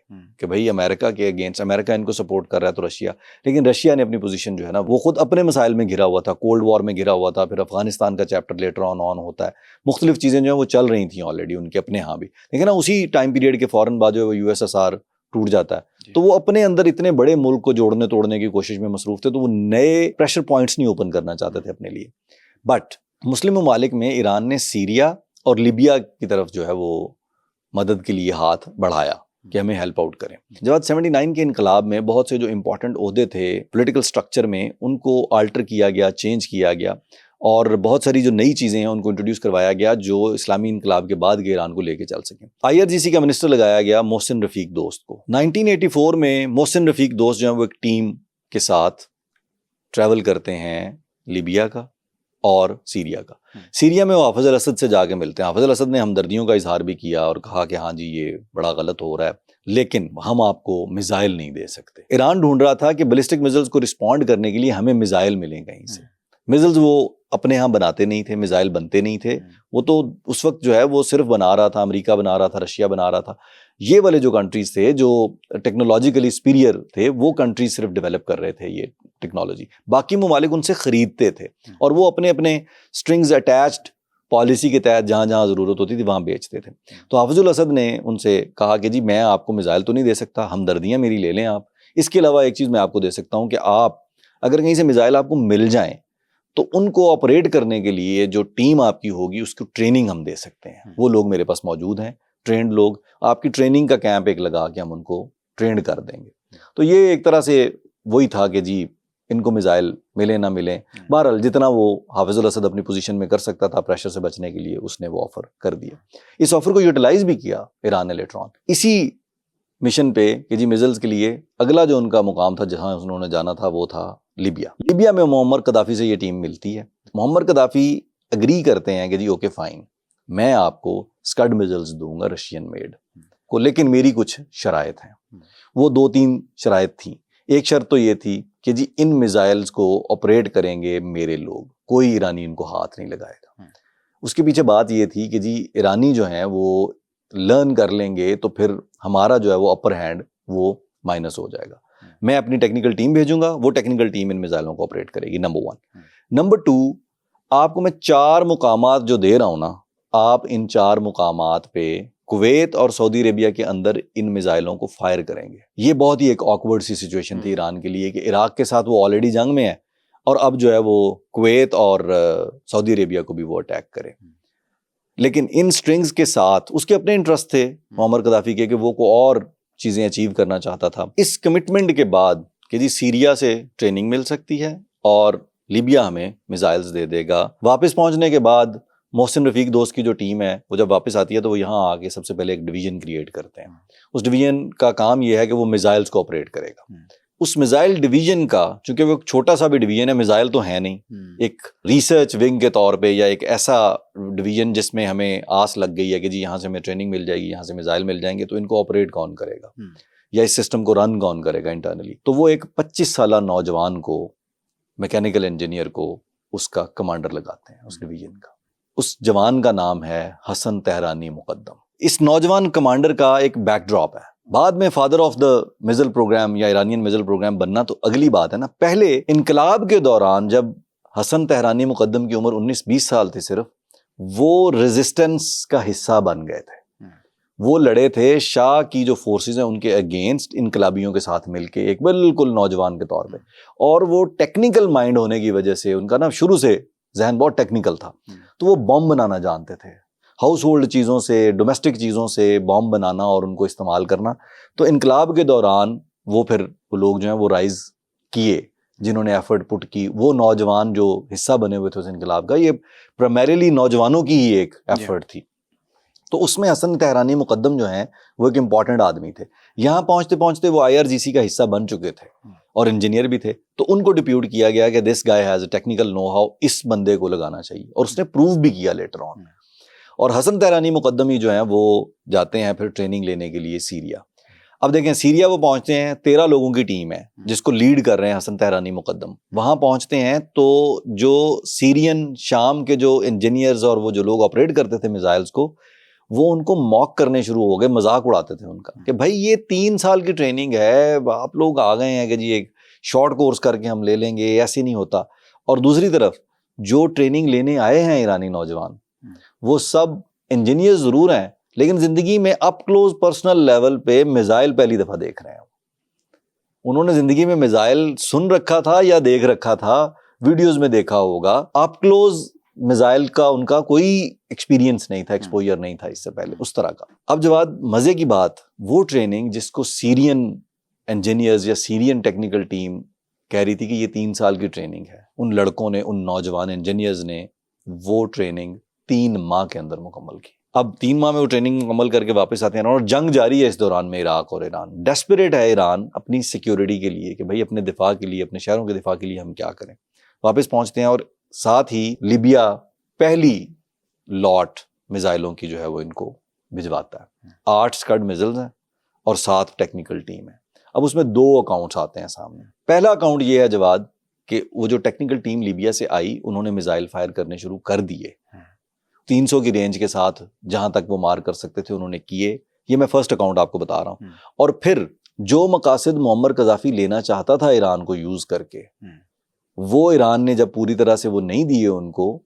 کہ بھائی امریکہ کے اگینسٹ، امریکہ ان کو سپورٹ کر رہا ہے تو رشیا، لیکن رشیا نے اپنی پوزیشن جو ہے نا وہ خود اپنے مسائل میں گھرا ہوا تھا، کولڈ وار میں گھرا ہوا تھا. پھر افغانستان کا چیپٹر لیٹر آن ہوتا ہے، مختلف چیزیں جو ہیں وہ چل رہی تھیں آلریڈی ان کے اپنے ہاں بھی. لیکن نا اسی ٹائم پیریڈ کے فوراً بعد جو ہے وہ USSR ٹوٹ جاتا ہے، تو وہ اپنے اندر اتنے بڑے ملک کو جوڑنے توڑنے کی کوشش میں مصروف تھے، تو وہ نئے پریشر پوائنٹس نہیں اوپن کرنا چاہتے تھے اپنے لیے. بٹ مسلم ممالک میں ایران نے سیریا اور لیبیا کی طرف جو ہے وہ مدد کے لیے ہاتھ بڑھایا کہ ہمیں ہیلپ آؤٹ کریں. جب 79 کے انقلاب میں بہت سے جو امپورٹنٹ عہدے تھے پولیٹیکل سٹرکچر میں ان کو آلٹر کیا گیا، چینج کیا گیا، اور بہت ساری جو نئی چیزیں ہیں ان کو انٹروڈیوس کروایا گیا جو اسلامی انقلاب کے بعد کے ایران کو لے کے چل سکیں. IRGC کا منسٹر لگایا گیا محسن رفیق دوست کو. 1984 میں محسن رفیق دوست جو ہیں وہ ایک ٹیم کے ساتھ ٹریول کرتے ہیں لیبیا کا اور سیریا کا. سیریا میں وہ حافظ الاسد سے جا کے ملتے ہیں. حافظ الاسد نے ہمدردیوں کا اظہار بھی کیا اور کہا کہ ہاں جی یہ بڑا غلط ہو رہا ہے، لیکن ہم آپ کو میزائل نہیں دے سکتے. ایران ڈھونڈ رہا تھا کہ بیلسٹک میزائلز کو رسپونڈ کرنے کے لیے ہمیں میزائل ملیں کہیں سے. میزائلز وہ اپنے ہاں بناتے نہیں تھے، میزائل بنتے نہیں تھے. وہ تو اس وقت جو ہے وہ صرف بنا رہا تھا، امریکہ بنا رہا تھا، رشیا بنا رہا تھا. یہ والے جو کنٹریز تھے جو ٹیکنالوجیکلی سپیریئر تھے وہ کنٹریز صرف ڈیولپ کر رہے تھے یہ ٹیکنالوجی. باقی ممالک ان سے خریدتے تھے اور وہ اپنے اپنے اسٹرنگز اٹیچڈ پالیسی کے تحت جہاں جہاں ضرورت ہوتی تھی وہاں بیچتے تھے. تو حافظ الاسد نے ان سے کہا کہ جی میں آپ کو میزائل تو نہیں دے سکتا، ہمدردیاں میری لے لیں آپ. اس کے علاوہ ایک چیز میں آپ کو دے سکتا ہوں کہ آپ اگر کہیں سے میزائل آپ کو مل جائیں تو ان کو آپریٹ کرنے کے لیے جو ٹیم آپ کی ہوگی اس کو ٹریننگ ہم دے سکتے ہیں. وہ لوگ میرے پاس موجود ہیں، ٹرینڈ لوگ، آپ کی ٹریننگ کا کیمپ ایک لگا کے ہم ان کو ٹرینڈ کر دیں گے. تو یہ ایک طرح سے وہی تھا کہ جی ان کو میزائل ملے نہ ملیں. بہرحال جتنا وہ حافظ الاسد اپنی پوزیشن میں کر سکتا تھا پریشر سے بچنے کے لیے اس نے وہ آفر کر دیا. اس آفر کو یوٹیلائز بھی کیا ایران نے لیٹر آن اسی مشن پہ کہ جی میزلز کے لیے اگلا جو ان کا مقام تھا جہاں انہوں نے جانا تھا وہ تھا لیبیا. لیبیا میں معمر قذافی سے یہ ٹیم ملتی ہے. معمر قذافی اگری کرتے ہیں کہ جی اوکے فائن میں آپ کو اسکڈ میزلز دوں گا رشین میڈ کو, لیکن میری کچھ شرائط ہیں. وہ 2-3 شرائط تھیں. ایک شرط تو یہ تھی کہ جی ان میزائلز کو آپریٹ کریں گے میرے لوگ, کوئی ایرانی ان کو ہاتھ نہیں لگائے گا. اس کے پیچھے بات یہ تھی کہ جی ایرانی جو ہیں وہ لرن کر لیں گے تو پھر ہمارا جو ہے وہ اپر ہینڈ وہ مائنس ہو جائے گا. میں اپنی ٹیکنیکل ٹیم بھیجوں گا, وہ ٹیکنیکل ٹیم ان میزائلوں کو آپریٹ کرے گی. نمبر 1. نمبر 2, آپ کو میں 4 مقامات جو دے رہا ہوں نا, آپ ان 4 مقامات پہ کویت اور سعودی عربیہ کے اندر ان میزائلوں کو فائر کریں گے. یہ بہت ہی ایک آکورڈ سی سچویشن تھی ایران کے لیے کہ عراق کے ساتھ وہ آلریڈی جنگ میں ہے اور اب جو ہے وہ کویت اور سعودی عربیہ کو بھی وہ اٹیک کرے. لیکن ان سٹرنگز کے ساتھ اس کے اپنے انٹرسٹ تھے معمر قذافی کے کہ وہ کو اور چیزیں اچیو کرنا چاہتا تھا. اس کمٹمنٹ کے بعد کہ جی سیریا سے ٹریننگ مل سکتی ہے اور لیبیا ہمیں میزائلز دے دے گا. واپس پہنچنے کے بعد محسن رفیق دوست کی جو ٹیم ہے وہ جب واپس آتی ہے تو وہ یہاں آ کے سب سے پہلے ایک ڈویژن کریٹ کرتے ہیں. اس ڈویژن کا کام یہ ہے کہ وہ میزائلز کو آپریٹ کرے گا. اس میزائل ڈویژن کا چونکہ وہ ایک چھوٹا سا بھی ڈویژن ہے, میزائل تو ہے نہیں, ایک ریسرچ ونگ کے طور پہ یا ایک ایسا ڈویژن جس میں ہمیں آس لگ گئی ہے کہ جی یہاں سے ہمیں ٹریننگ مل جائے گی, یہاں سے میزائل مل جائیں گے, تو ان کو آپریٹ کون کرے گا یا اس سسٹم کو رن کون کرے گا انٹرنلی. تو وہ ایک 25 سالہ نوجوان کو, میکینیکل انجینئر کو اس کا کمانڈر لگاتے ہیں اس ڈویژن کا. اس جوان کا نام ہے حسن تہرانی مقدم. اس نوجوان کمانڈر کا ایک بیک ڈراپ ہے. بعد میں فادر آف دا میزل پروگرام یا ایرانین میزل پروگرام بننا تو اگلی بات ہے نا. پہلے انقلاب کے دوران جب حسن تہرانی مقدم کی عمر 19-20 سال تھی صرف, وہ ریزسٹنس کا حصہ بن گئے تھے. وہ لڑے تھے شاہ کی جو فورسز ہیں ان کے اگینسٹ انقلابیوں کے ساتھ مل کے ایک بالکل نوجوان کے طور پہ. اور وہ ٹیکنیکل مائنڈ ہونے کی وجہ سے ان کا نا شروع سے ذہن بہت ٹیکنیکل تھا, تو وہ بم بنانا جانتے تھے. ہاؤس ہولڈ چیزوں سے, ڈومیسٹک چیزوں سے بم بنانا اور ان کو استعمال کرنا. تو انقلاب کے دوران وہ پھر وہ لوگ جو ہیں وہ رائز کیے جنہوں نے ایفرٹ پٹ کی. وہ نوجوان جو حصہ بنے ہوئے تھے اس انقلاب کا, یہ پرائمریلی نوجوانوں کی ہی ایک ایفرٹ تھی. تو اس میں حسن تہرانی مقدم جو ہیں وہ ایک امپورٹنٹ آدمی تھے. یہاں پہنچتے پہنچتے وہ IRGC کا حصہ بن چکے تھے اور انجینئر بھی تھے. تو ان کو ڈپیوٹ کیا گیا کہ this guy has a technical know how, اس بندے کو لگانا چاہیے, اور اس نے پروو بھی کیا لیٹر آن. اور حسن تہرانی مقدم ہی جو ہیں وہ جاتے ہیں پھر ٹریننگ لینے کے لیے سیریا. اب دیکھیں سیریا وہ پہنچتے ہیں, 13 لوگوں کی ٹیم ہے جس کو لیڈ کر رہے ہیں حسن تہرانی مقدم. وہاں پہنچتے ہیں تو جو سیرین شام کے جو انجینئرز اور وہ جو لوگ آپریٹ کرتے تھے میزائلز کو, وہ ان کو موک کرنے شروع ہو گئے, مذاق اڑاتے تھے ان کا کہ بھائی یہ 3 سال کی ٹریننگ ہے, آپ لوگ آ گئے ہیں کہ جی ایک شارٹ کورس کر کے ہم لے لیں گے, ایسے نہیں ہوتا. اور دوسری طرف جو ٹریننگ لینے آئے ہیں ایرانی نوجوان, وہ سب انجینئر ضرور ہیں لیکن زندگی میں اپ کلوز پرسنل لیول پہ میزائل پہلی دفعہ دیکھ رہے ہیں. انہوں نے زندگی میں میزائل سن رکھا تھا یا دیکھ رکھا تھا, ویڈیوز میں دیکھا ہوگا, اپ کلوز میزائل کا ان کا کوئی ایکسپیرینس نہیں تھا, ایکسپوجر نہیں تھا اس سے پہلے اس طرح کا. اب جواد مزے کی بات, وہ ٹریننگ جس کو سیرین انجینئرز یا سیرین ٹیکنیکل ٹیم کہہ رہی تھی کہ یہ 3 سال کی ٹریننگ ہے, ان لڑکوں نے, ان نوجوان انجینئرز نے وہ ٹریننگ 3 ماہ کے اندر مکمل کی. اب 3 ماہ میں وہ ٹریننگ مکمل کر کے واپس آتے ہیں اور جنگ جاری ہے اس دوران میں عراق اور ایران. ڈیسپریٹ ہے ایران اپنی سیکیورٹی کے لیے کہ بھائی اپنے دفاع کے لیے, اپنے شہروں کے دفاع کے لیے ہم کیا کریں. واپس پہنچتے ہیں اور ساتھ ہی لیبیا پہلی لاٹ میزائلوں کی جو ہے وہ ان کو بھجواتا ہے. 8 اسکڈ میزلز ہیں اور 7 ٹیکنیکل ٹیم ہے. اب اس میں 2 اکاؤنٹس آتے ہیں سامنے. پہلا اکاؤنٹ یہ ہے جواد کہ وہ جو ٹیکنیکل ٹیم لیبیا سے آئی انہوں نے میزائل فائر کرنے شروع کر دیے 300 کی رینج کے ساتھ, جہاں تک وہ مار کر سکتے تھے انہوں نے کیے. یہ میں فرسٹ اکاؤنٹ آپ کو بتا رہا ہوں. اور پھر جو مقاصد معمر قذافی لینا چاہتا تھا ایران کو یوز کر کے, وہ ایران نے جب پوری طرح سے وہ نہیں دیے ان کو,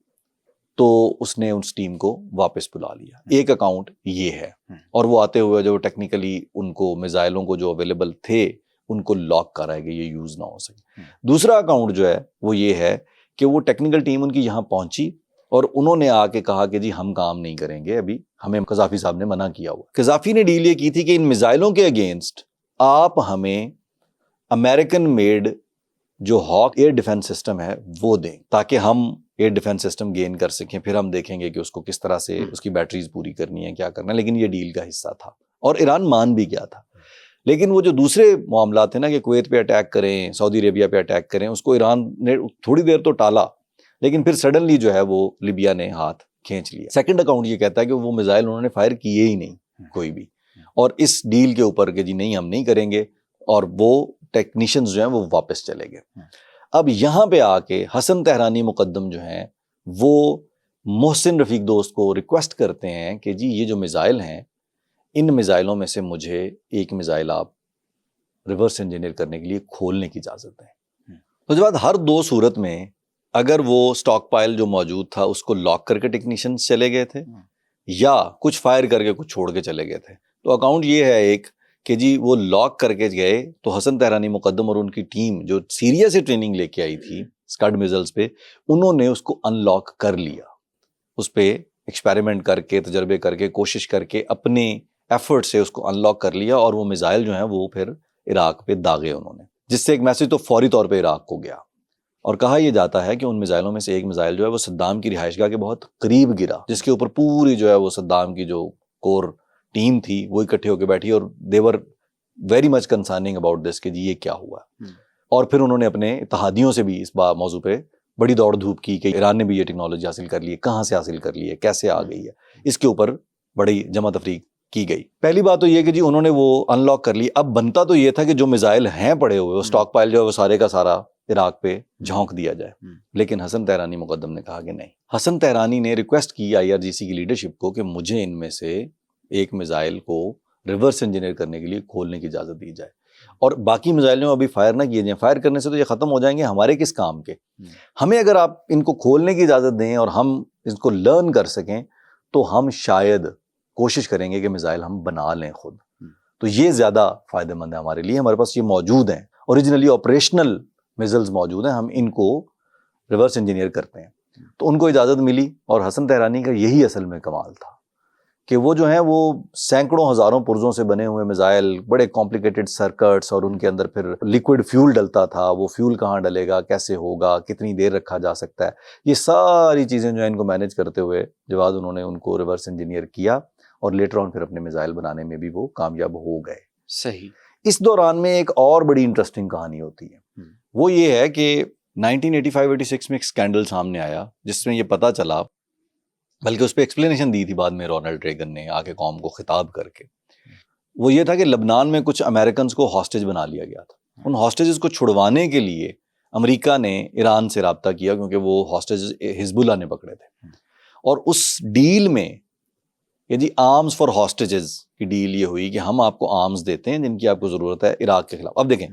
تو اس نے اس ٹیم کو واپس بلا لیا. ایک اکاؤنٹ یہ ہے, اور وہ آتے ہوئے جو ٹیکنیکلی ان کو میزائلوں کو جو اویلیبل تھے ان کو لاک کرائے گا, یہ یوز نہ ہو سکے. دوسرا اکاؤنٹ جو ہے وہ یہ ہے کہ وہ ٹیکنیکل ٹیم ان کی یہاں پہنچی اور انہوں نے آ کے کہا کہ جی ہم کام نہیں کریں گے, ابھی ہمیں قذافی صاحب نے منع کیا ہوا. قذافی نے ڈیل یہ کی تھی کہ ان میزائلوں کے اگینسٹ آپ ہمیں امریکن میڈ جو ہاک ایئر ڈیفنس سسٹم ہے وہ دیں تاکہ ہم ایئر ڈیفنس سسٹم گین کر سکیں، پھر ہم دیکھیں گے کہ اس کو کس طرح سے اس کی بیٹریز پوری کرنی ہے، کیا کرنا ہے، لیکن یہ ڈیل کا حصہ تھا اور ایران مان بھی گیا تھا۔ لیکن وہ جو دوسرے معاملات تھے نا کہ کویت پہ اٹیک کریں، سعودی عربیہ پہ اٹیک کریں، اس کو ایران نے تھوڑی دیر تو ٹالا، لیکن پھر سڈنلی جو ہے وہ لیبیا نے ہاتھ کھینچ لیا۔ سیکنڈ اکاؤنٹ یہ کہتا ہے کہ وہ میزائل انہوں نے فائر کیے ہی نہیں کوئی بھی، اور اس ڈیل کے اوپر کہ جی نہیں ہم نہیں کریں گے، اور وہ ٹیکنیشینز جو ہیں وہ واپس چلے گئے۔ اب یہاں پہ آ کے حسن تہرانی مقدم جو ہیں وہ محسن رفیق دوست کو ریکویسٹ کرتے ہیں کہ جی یہ جو میزائل ہیں ان میزائلوں میں سے مجھے ایک میزائل آپ ریورس انجینئر کرنے کے لیے کھولنے کی اجازت دیں۔ تو جب بعد ہر دو صورت میں اگر وہ سٹاک پائل جو موجود تھا اس کو لاک کر کے ٹیکنیشینز چلے گئے تھے یا کچھ فائر کر کے کچھ چھوڑ کے چلے گئے تھے، تو اکاؤنٹ یہ ہے ایک کہ جی وہ لاک کر کے گئے تو حسن تہرانی مقدم اور ان کی ٹیم جو سیریا سے ٹریننگ لے کے آئی تھی اسکڈ میزلز پہ، انہوں نے اس کو ان لاک کر لیا، اس پہ ایکسپیریمنٹ کر کے، تجربے کر کے، کوشش کر کے اپنے ایفرٹ سے اس کو ان لاک کر لیا، اور وہ میزائل جو ہیں وہ پھر عراق پہ داغے انہوں نے، جس سے ایک میسج تو فوری طور پہ عراق کو گیا، اور کہا یہ جاتا ہے کہ ان میزائلوں میں سے ایک میزائل جو ہے وہ صدام کی رہائش گاہ کے بہت قریب گرا، جس کے اوپر پوری جو ہے وہ صدام کی جو کور ٹیم تھی وہ اکٹھے ہو کے بیٹھی، اور they were very much concerning about this کہ جی یہ کیا ہوا۔ اور پھر انہوں نے اپنے اتحادیوں سے بھی اس موضوع پہ بڑی دوڑ دھوپ کی کہ ایران نے بھی یہ ٹیکنالوجی حاصل کر لی ہے، کہاں سے حاصل کر لی ہے، کیسے آ گئی ہے، اس کے اوپر بڑی جمع تفریق کی گئی۔ پہلی بات تو یہ کہ جی انہوں نے وہ ان لاک کر لی، اب بنتا تو یہ تھا کہ جو میزائل ہیں پڑے ہوئے وہ سٹاک پائل جو ہے وہ سارے کا سارا عراق پہ جھونک دیا جائے، لیکن حسن تہرانی مقدم نے کہا کہ نہیں۔ حسن تہرانی نے ریکویسٹ کی IRGC کی لیڈرشپ کو کہ مجھے ان میں سے ایک میزائل کو ریورس انجینئر کرنے کے لیے کھولنے کی اجازت دی جائے، اور باقی میزائل جو ابھی فائر نہ کیے جائیں، فائر کرنے سے تو یہ ختم ہو جائیں گے، ہمارے کس کام کے، ہمیں اگر آپ ان کو کھولنے کی اجازت دیں اور ہم اس کو لرن کر سکیں تو ہم شاید کوشش کریں گے کہ میزائل ہم بنا لیں خود، تو یہ زیادہ فائدہ مند ہے ہمارے لیے، ہمارے پاس یہ موجود ہیں، اوریجنلی آپریشنل میزائلز موجود ہیں، ہم ان کو ریورس انجینئر کرتے ہیں۔ تو ان کو اجازت ملی، اور حسن تہرانی کا یہی اصل میں کمال تھا کہ وہ جو ہیں وہ سینکڑوں ہزاروں پرزوں سے بنے ہوئے میزائل، بڑے کمپلیکیٹڈ سرکٹس، اور ان کے اندر پھر لیکوڈ فیول ڈلتا تھا، وہ فیول کہاں ڈلے گا، کیسے ہوگا، کتنی دیر رکھا جا سکتا ہے، یہ ساری چیزیں جو ہیں ان کو مینیج کرتے ہوئے جو بعد انہوں نے ان کو ریورس انجینئر کیا، اور لیٹر آن پھر اپنے میزائل بنانے میں بھی وہ کامیاب ہو گئے۔ صحیح۔ اس دوران میں ایک اور بڑی انٹرسٹنگ کہانی ہوتی ہے، وہ یہ ہے کہ 1985-86 میں ایک اسکینڈل سامنے آیا جس میں یہ پتا چلا، بلکہ اس پہ ایکسپلینیشن دی تھی بعد میں رونلڈ ریگن نے آ کے قوم کو خطاب کر کے، وہ یہ تھا کہ لبنان میں کچھ امریکنز کو ہاسٹیج بنا لیا گیا تھا۔ ان ہاسٹیجز کو چھڑوانے کے لیے امریکہ نے ایران سے رابطہ کیا، کیونکہ وہ ہاسٹیجز حزب اللہ نے پکڑے تھے، اور اس ڈیل میں کہ جی آرمز فار ہاسٹیجز کی ڈیل یہ ہوئی کہ ہم آپ کو آرمز دیتے ہیں جن کی آپ کو ضرورت ہے عراق کے خلاف۔ اب دیکھیں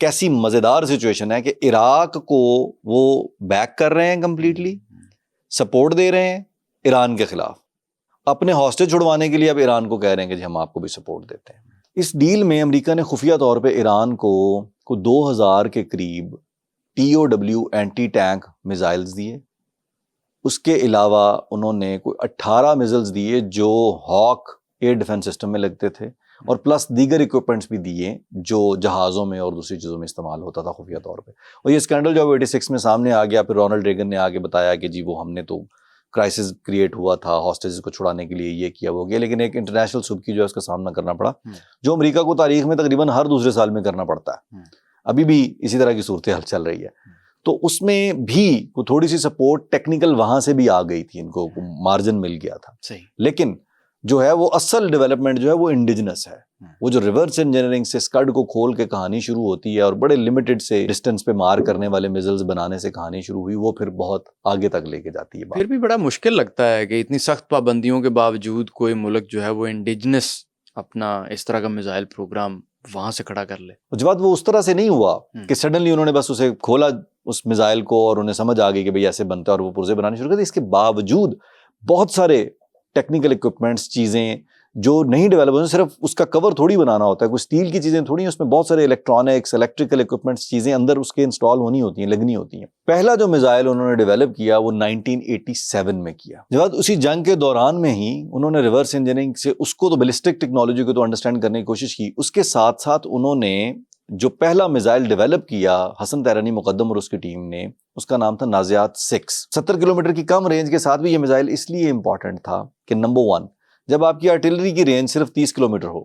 کیسی مزیدار سچویشن ہے کہ عراق کو وہ بیک کر رہے ہیں، کمپلیٹلی سپورٹ دے رہے ہیں ایران کے خلاف، اپنے ہاسٹیج چھڑوانے کے لیے اب ایران کو کہہ رہے ہیں کہ جی ہم آپ کو بھی سپورٹ دیتے ہیں۔ اس ڈیل میں امریکہ نے خفیہ طور پہ ایران کو 2000 کے قریب TOW اینٹی ٹینک میزائلز دیے، اس کے علاوہ انہوں نے کوئی 18 میزائلز دیے جو ہاک ایئر ڈیفنس سسٹم میں لگتے تھے، اور پلس دیگر اکوپمنٹس بھی دیے جو جہازوں میں اور دوسری چیزوں میں استعمال ہوتا تھا خفیہ طور پہ۔ اور یہ اسکینڈل جو 86 میں سامنے آ گیا، پھر رونلڈ ریگن نے آگے بتایا کہ جی وہ ہم نے تو کرائسس کریٹ ہوا تھا، ہاسٹیجز کو چھڑانے کے لیے یہ کیا وہ گیا، لیکن ایک انٹرنیشنل سبکی جو ہے اس کا سامنا کرنا پڑا، جو امریکہ کو تاریخ میں تقریباً ہر دوسرے سال میں کرنا پڑتا ہے، ابھی بھی اسی طرح کی صورتحال چل رہی ہے۔ تو اس میں بھی تھوڑی سی سپورٹ ٹیکنیکل وہاں سے بھی آ گئی تھی، ان کو مارجن مل گیا تھا، صحیح۔ لیکن جو ہے وہ اصل ڈیولپمنٹ جو ہے وہ انڈیجنس ہے، وہ جو ریورس انجینئرنگ سے اسکڈ کو کھول کے کہانی شروع ہوتی ہے اور بڑے لمیٹڈ سے ڈسٹینس پہ مار کرنے والے میزلز بنانے سے کہانی شروع ہوئی، وہ پھر بہت آگے تک لے کے جاتی ہے بات۔ پھر بھی بڑا مشکل لگتا ہے کہ اتنی سخت پابندیوں کے باوجود کوئی ملک جو ہے وہ انڈیجنس اپنا اس طرح کا میزائل پروگرام وہاں سے کھڑا کر لے۔ جواد وہ اس طرح سے نہیں ہوا کہ سڈنلی انہوں نے بس اسے کھولا اس میزائل کو اور انہیں سمجھ آ گئی کہ بھئی ایسے بنتا ہے، اور وہ پرزے بنانے شروع کر دی۔ اس کے باوجود بہت سارے ٹیکنیکل اکوپمنٹس، چیزیں جو نہیں ڈیولپ ہوئی، صرف اس کا کور تھوڑی بنانا ہوتا ہے، کوئی اسٹیل کی چیزیں تھوڑی ہیں، اس میں بہت سارے الیکٹرانکس، الیکٹریکل اکوپمنٹس، چیزیں اندر اس کے انسٹال ہونی ہوتی ہیں، لگنی ہوتی ہیں۔ پہلا جو میزائل انہوں نے ڈیولپ کیا وہ 1987 میں کیا۔ جب اسی جنگ کے دوران میں ہی انہوں نے ریورس انجینئرنگ سے اس کو تو بیلسٹک ٹیکنالوجی کو تو انڈرسٹینڈ کرنے کی کوشش کی، اس کے ساتھ ساتھ انہوں نے جو پہلا میزائل ڈیولپ کیا حسن تیرانی مقدم اور اس کی ٹیم نے، اس کا نام تھا نازیات 6۔ 70 کلومیٹر کی کم رینج کے ساتھ بھی یہ میزائل اس لیے امپورٹنٹ تھا کہ نمبر 1، جب آپ کی آرٹلری کی رینج صرف 30 کلومیٹر ہو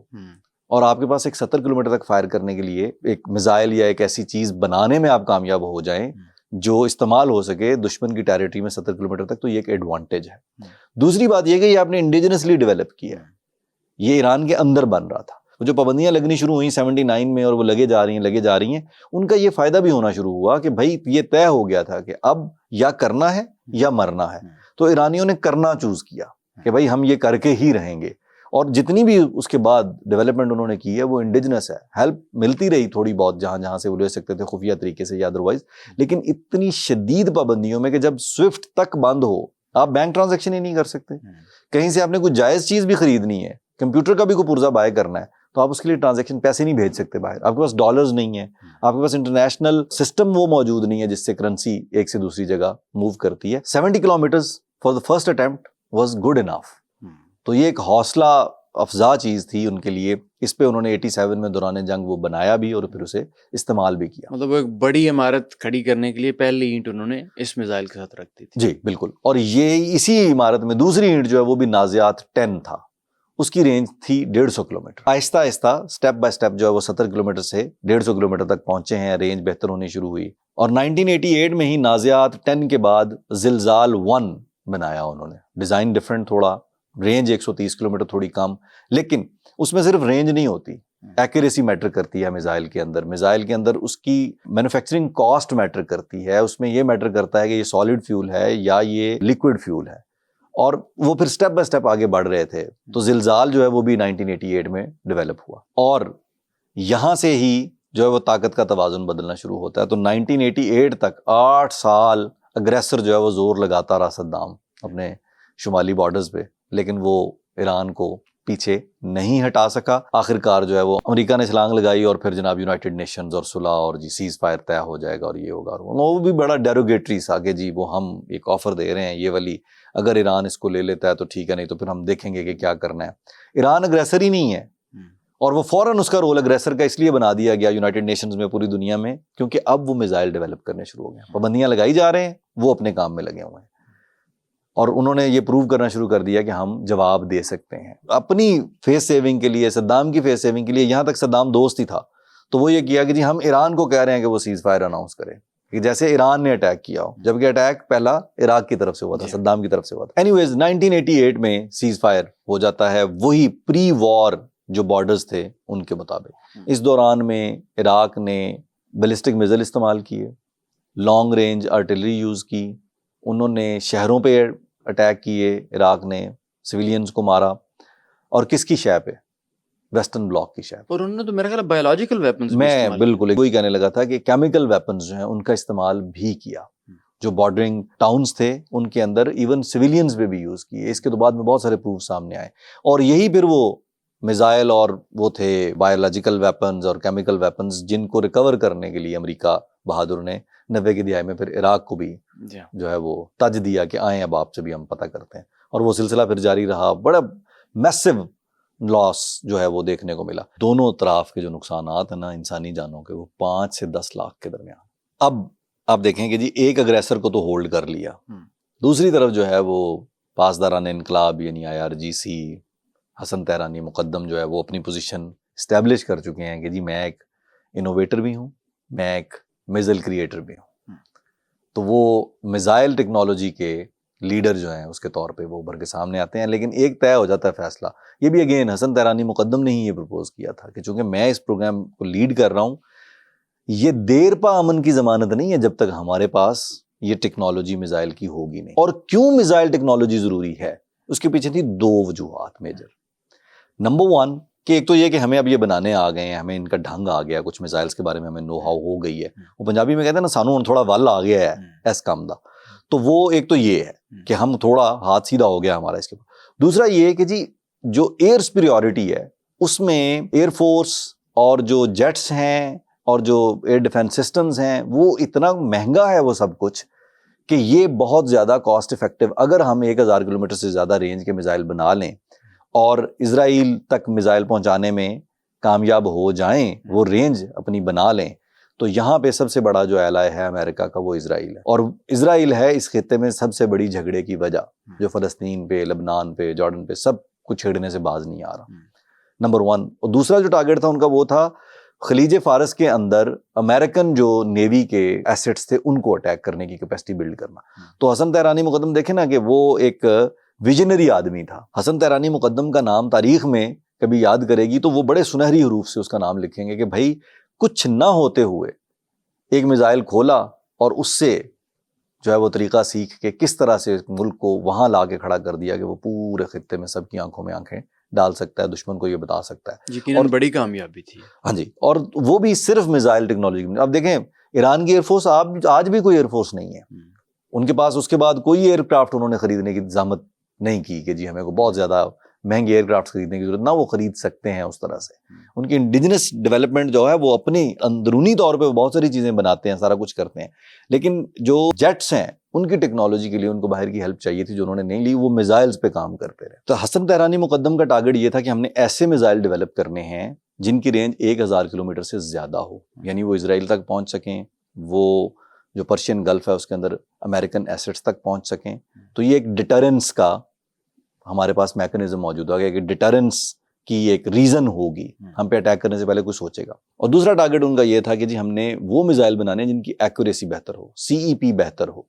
اور آپ کے پاس ایک 70 کلومیٹر تک فائر کرنے کے لیے ایک میزائل یا ایک ایسی چیز بنانے میں آپ کامیاب ہو جائیں جو استعمال ہو سکے دشمن کی ٹیریٹری میں 70 کلومیٹر تک، تو یہ ایک ایڈوانٹیج ہے۔ دوسری بات یہ کہ یہ آپ نے انڈیجنسلی ڈیولپ کیا ہے، یہ ایران کے اندر بن رہا تھا۔ جو پابندیاں لگنی شروع ہوئیں 79 میں اور وہ لگے جا رہی ہیں، ان کا یہ فائدہ بھی ہونا شروع ہوا کہ بھائی یہ طے ہو گیا تھا کہ اب یا کرنا ہے یا مرنا ہے، تو ایرانیوں نے کرنا چوز کیا کہ بھائی ہم یہ کر کے ہی رہیں گے، اور جتنی بھی اس کے بعد ڈیولپمنٹ انہوں نے کی ہے وہ انڈیجنس ہے، ہیلپ ملتی رہی تھوڑی بہت جہاں سے وہ لے سکتے تھے خفیہ طریقے سے یا ادروائز، لیکن اتنی شدید پابندیوں میں کہ جب سوئفٹ تک بند ہو، آپ بینک ٹرانزیکشن ہی نہیں کر سکتے، کہیں سے آپ نے کوئی جائز چیز بھی خریدنی ہے، کمپیوٹر کا بھی کوئی پرزہ بائی کرنا ہے تو آپ اس کے لیے ٹرانزیکشن پیسے نہیں بھیج سکتے باہر، آپ کے پاس ڈالرز نہیں ہیں، آپ کے پاس انٹرنیشنل سسٹم وہ موجود نہیں ہے جس سے کرنسی ایک سے دوسری جگہ موو کرتی ہے۔ 70 kilometres for the first attempt was good enough, تو یہ ایک حوصلہ افزا چیز تھی ان کے لیے، اس پہ انہوں نے 87 میں دوران جنگ وہ بنایا بھی اور پھر اسے استعمال بھی کیا۔ مطلب ایک بڑی عمارت کھڑی کرنے کے لیے پہلی اینٹ انہوں نے اس میزائل کے ساتھ رکھ دی تھی۔ جی بالکل، اور یہ اسی عمارت میں دوسری اینٹ جو ہے وہ بھی نازیات 10 تھا، اس کی رینج تھی 150 کلومیٹر۔ آہستہ آہستہ سٹیپ بائی سٹیپ جو ہے وہ 70 کلومیٹر سے 150 کلومیٹر تک پہنچے ہیں، رینج بہتر ہونی شروع ہوئی، اور 1988 میں ہی نازیات 10 کے بعد زلزال 1 بنایا انہوں نے۔ ڈیزائن ڈفرنٹ تھوڑا، رینج 130 کلومیٹر تھوڑی کم، لیکن اس میں صرف رینج نہیں ہوتی، ایکوریسی میٹر کرتی ہے میزائل کے اندر اس کی مینوفیکچرنگ کاسٹ میٹر کرتی ہے، اس میں یہ میٹر کرتا ہے کہ یہ سالڈ فیول ہے یا یہ لیکوڈ فیول ہے، اور وہ پھر سٹیپ بائی سٹیپ آگے بڑھ رہے تھے۔ تو زلزال جو ہے وہ بھی 1988 میں ڈیولپ ہوا، اور یہاں سے ہی جو ہے وہ طاقت کا توازن بدلنا شروع ہوتا ہے۔ تو 1988 تک 8 سال اگریسر جو ہے وہ زور لگاتا رہا صدام اپنے شمالی بارڈرز پہ، لیکن وہ ایران کو پیچھے نہیں ہٹا سکا۔ آخر کار جو ہے وہ امریکہ نے چھلانگ لگائی، اور پھر جناب یونائٹڈ نیشنز اور صلح اور جی سیز فائر طے ہو جائے گا اور یہ ہوگا، وہ بھی بڑا ڈیروگیٹری سا کہ جی وہ ہم ایک آفر دے رہے ہیں یہ والی، اگر ایران اس کو لے لیتا ہے تو ٹھیک ہے، نہیں تو پھر ہم دیکھیں گے کہ کیا کرنا ہے۔ ایران اگریسر ہی نہیں ہے، اور وہ فوراً اس کا رول اگریسر کا اس لیے بنا دیا گیا یونائٹڈ نیشنز میں پوری دنیا میں، کیونکہ اب وہ میزائل ڈیولپ کرنے شروع ہو گئے ہیں، پابندیاں لگائی جا رہے ہیں، وہ اپنے کام میں لگے ہوئے ہیں، اور انہوں نے یہ پروو کرنا شروع کر دیا کہ ہم جواب دے سکتے ہیں اپنی فیس سیونگ کے لیے، صدام کی فیس سیونگ کے لیے۔ یہاں تک صدام دوست ہی تھا، تو وہ یہ کیا کہ جی ہم ایران کو کہہ رہے ہیں کہ وہ سیز فائر اناؤنس کرے، کہ جیسے ایران نے اٹیک کیا ہو، جبکہ اٹیک پہلا عراق کی طرف سے ہوا تھا، صدام کی طرف سے ہوا تھا۔ اینی ویز 1988 میں سیز فائر ہو جاتا ہے، وہی پری وار جو بارڈرز تھے ان کے مطابق۔ اس دوران میں عراق نے بیلسٹک میزائل استعمال کیے، لانگ رینج آرٹلری یوز کی، انہوں نے شہروں پہ اٹیک کیے، عراق نے سویلینز کو مارا، اور کس کی شے پہ؟ ویسٹرن بلاک کی شے پہ۔ اور انہوں نے تو میرا خیال ہے بایولوجیکل ویپنز میں بالکل وہی کہنے لگا تھا کہ کیمیکل ویپنز جو ہیں ان کا استعمال بھی کیا، جو بارڈرنگ ٹاؤنز تھے ان کے اندر ایون سویلینز پہ بھی یوز کیے۔ اس کے تو بعد میں بہت سارے پروف سامنے آئے، اور یہی پھر وہ میزائل اور وہ تھے بایولوجیکل ویپنز اور کیمیکل ویپنز جن کو ریکور کرنے کے لیے امریکہ بہادر نے 90 کی دہائی میں پھر عراق کو بھی جو ہے وہ تج دیا کہ آئیں اب آپ سے بھی ہم پتہ کرتے ہیں، اور وہ سلسلہ پھر جاری رہا۔ بڑا میسو لاس جو ہے وہ دیکھنے کو ملا، دونوں طرف کے جو نقصانات ہیں نا انسانی جانوں کے، وہ 5 سے 10 لاکھ کے درمیان۔ اب آپ دیکھیں کہ جی ایک اگریسر کو تو ہولڈ کر لیا، دوسری طرف جو ہے وہ پاسداران انقلاب یعنی IRGC حسن تیرانی مقدم جو ہے وہ اپنی پوزیشن اسٹیبلش کر چکے ہیں کہ جی میں ایک انوویٹر بھی ہوں، میں ایک میزائل کریٹر بھی ہوں، تو وہ میزائل ٹیکنالوجی کے لیڈر جو ہیں اس کے طور پہ وہ ابھر کے سامنے آتے ہیں۔ لیکن ایک طے ہو جاتا ہے فیصلہ، یہ بھی اگین حسن تیرانی مقدم نے ہی یہ پرپوز کیا تھا کہ چونکہ میں اس پروگرام کو لیڈ کر رہا ہوں، یہ دیر پا امن کی ضمانت نہیں ہے جب تک ہمارے پاس یہ ٹیکنالوجی میزائل کی ہوگی نہیں۔ اور کیوں میزائل ٹیکنالوجی ضروری ہے، اس کے پیچھے تھی 2 وجوہات میجر۔ نمبر 1 کہ ایک تو یہ کہ ہمیں اب یہ بنانے آ گئے ہیں، ہمیں ان کا ڈھنگ آ گیا، کچھ میزائلز کے بارے میں ہمیں نو ہاؤ ہو گئی ہے، وہ پنجابی میں کہتے ہیں نا سانو تھوڑا ول آ گیا ہے ایس کام دا، تو وہ ایک تو یہ ہے کہ ہم تھوڑا ہاتھ سیدھا ہو گیا ہمارا اس کے بعد۔ دوسرا یہ کہ جی جو ایئر سپیریورٹی ہے اس میں ایئر فورس اور جو جیٹس ہیں اور جو ایئر ڈیفنس سسٹمز ہیں وہ اتنا مہنگا ہے وہ سب کچھ کہ یہ بہت زیادہ کاسٹ افیکٹو، اگر ہم 1000 کلومیٹر سے زیادہ رینج کے میزائل بنا لیں اور اسرائیل تک میزائل پہنچانے میں کامیاب ہو جائیں, وہ رینج اپنی بنا لیں, تو یہاں پہ سب سے بڑا جو ایلائی ہے امریکہ کا وہ اسرائیل ہے. اور اسرائیل ہے اس خطے میں سب سے بڑی جھگڑے کی وجہ, جو فلسطین پہ, لبنان پہ, جارڈن پہ سب کچھ چھیڑنے سے باز نہیں آ رہا, نمبر 1. اور دوسرا جو ٹارگیٹ تھا ان کا وہ تھا خلیج فارس کے اندر امریکن جو نیوی کے ایسٹس تھے ان کو اٹیک کرنے کی کیپیسٹی بلڈ کرنا. تو حسن طہرانی مقدم دیکھیں نا کہ وہ ایک ویژنری آدمی تھا. حسن طہرانی مقدم کا نام تاریخ میں کبھی یاد کرے گی تو وہ بڑے سنہری حروف سے اس کا نام لکھیں گے کہ بھائی کچھ نہ ہوتے ہوئے ایک میزائل کھولا اور اس سے جو ہے وہ طریقہ سیکھ کے کس طرح سے ملک کو وہاں لا کے کھڑا کر دیا کہ وہ پورے خطے میں سب کی آنکھوں میں آنکھیں ڈال سکتا ہے, دشمن کو یہ بتا سکتا ہے. یقیناً بڑی کامیابی تھی. ہاں جی, اور وہ بھی صرف میزائل ٹیکنالوجی میں. اب دیکھیں ایران کی ایئر فورس آج بھی کوئی ایئر فورس نہیں ہے ان کے پاس. اس کے بعد کوئی ایئر کرافٹ انہوں نے خریدنے کی زحمت نہیں کی کہ جی ہمیں کو بہت زیادہ مہنگے ایئر کرافٹ خریدنے کی ضرورت نہ, وہ خرید سکتے ہیں اس طرح سے. ان کی انڈیجنس ڈیولپمنٹ جو ہے وہ اپنی اندرونی طور پہ بہت ساری چیزیں بناتے ہیں, سارا کچھ کرتے ہیں, لیکن جو جیٹس ہیں ان کی ٹیکنالوجی کے لیے ان کو باہر کی ہیلپ چاہیے تھی جو انہوں نے نہیں لی, وہ میزائلز پہ کام کرتے رہے. تو حسن طہرانی مقدم کا ٹارگیٹ یہ تھا کہ ہم نے ایسے میزائل ڈیولپ کرنے ہیں جن کی رینج 1000 کلومیٹر سے زیادہ ہو, یعنی وہ اسرائیل تک پہنچ سکیں, وہ جو پرشین گلف ہے اس کے اندر امریکن ایسٹس تک پہنچ سکیں. تو یہ ایک ڈیٹرنس کا ہمارے پاس میکنزم موجود ہوگا کہ ڈیٹرنس کی ایک ریزن ہوگی, ہم پہ اٹیک کرنے سے پہلے کوئی سوچے گا. اور دوسرا ٹارگیٹ ان کا یہ تھا کہ جی ہم نے وہ میزائل بنانے جن کی ایکوریسی بہتر ہو, سی ای پی بہتر ہو.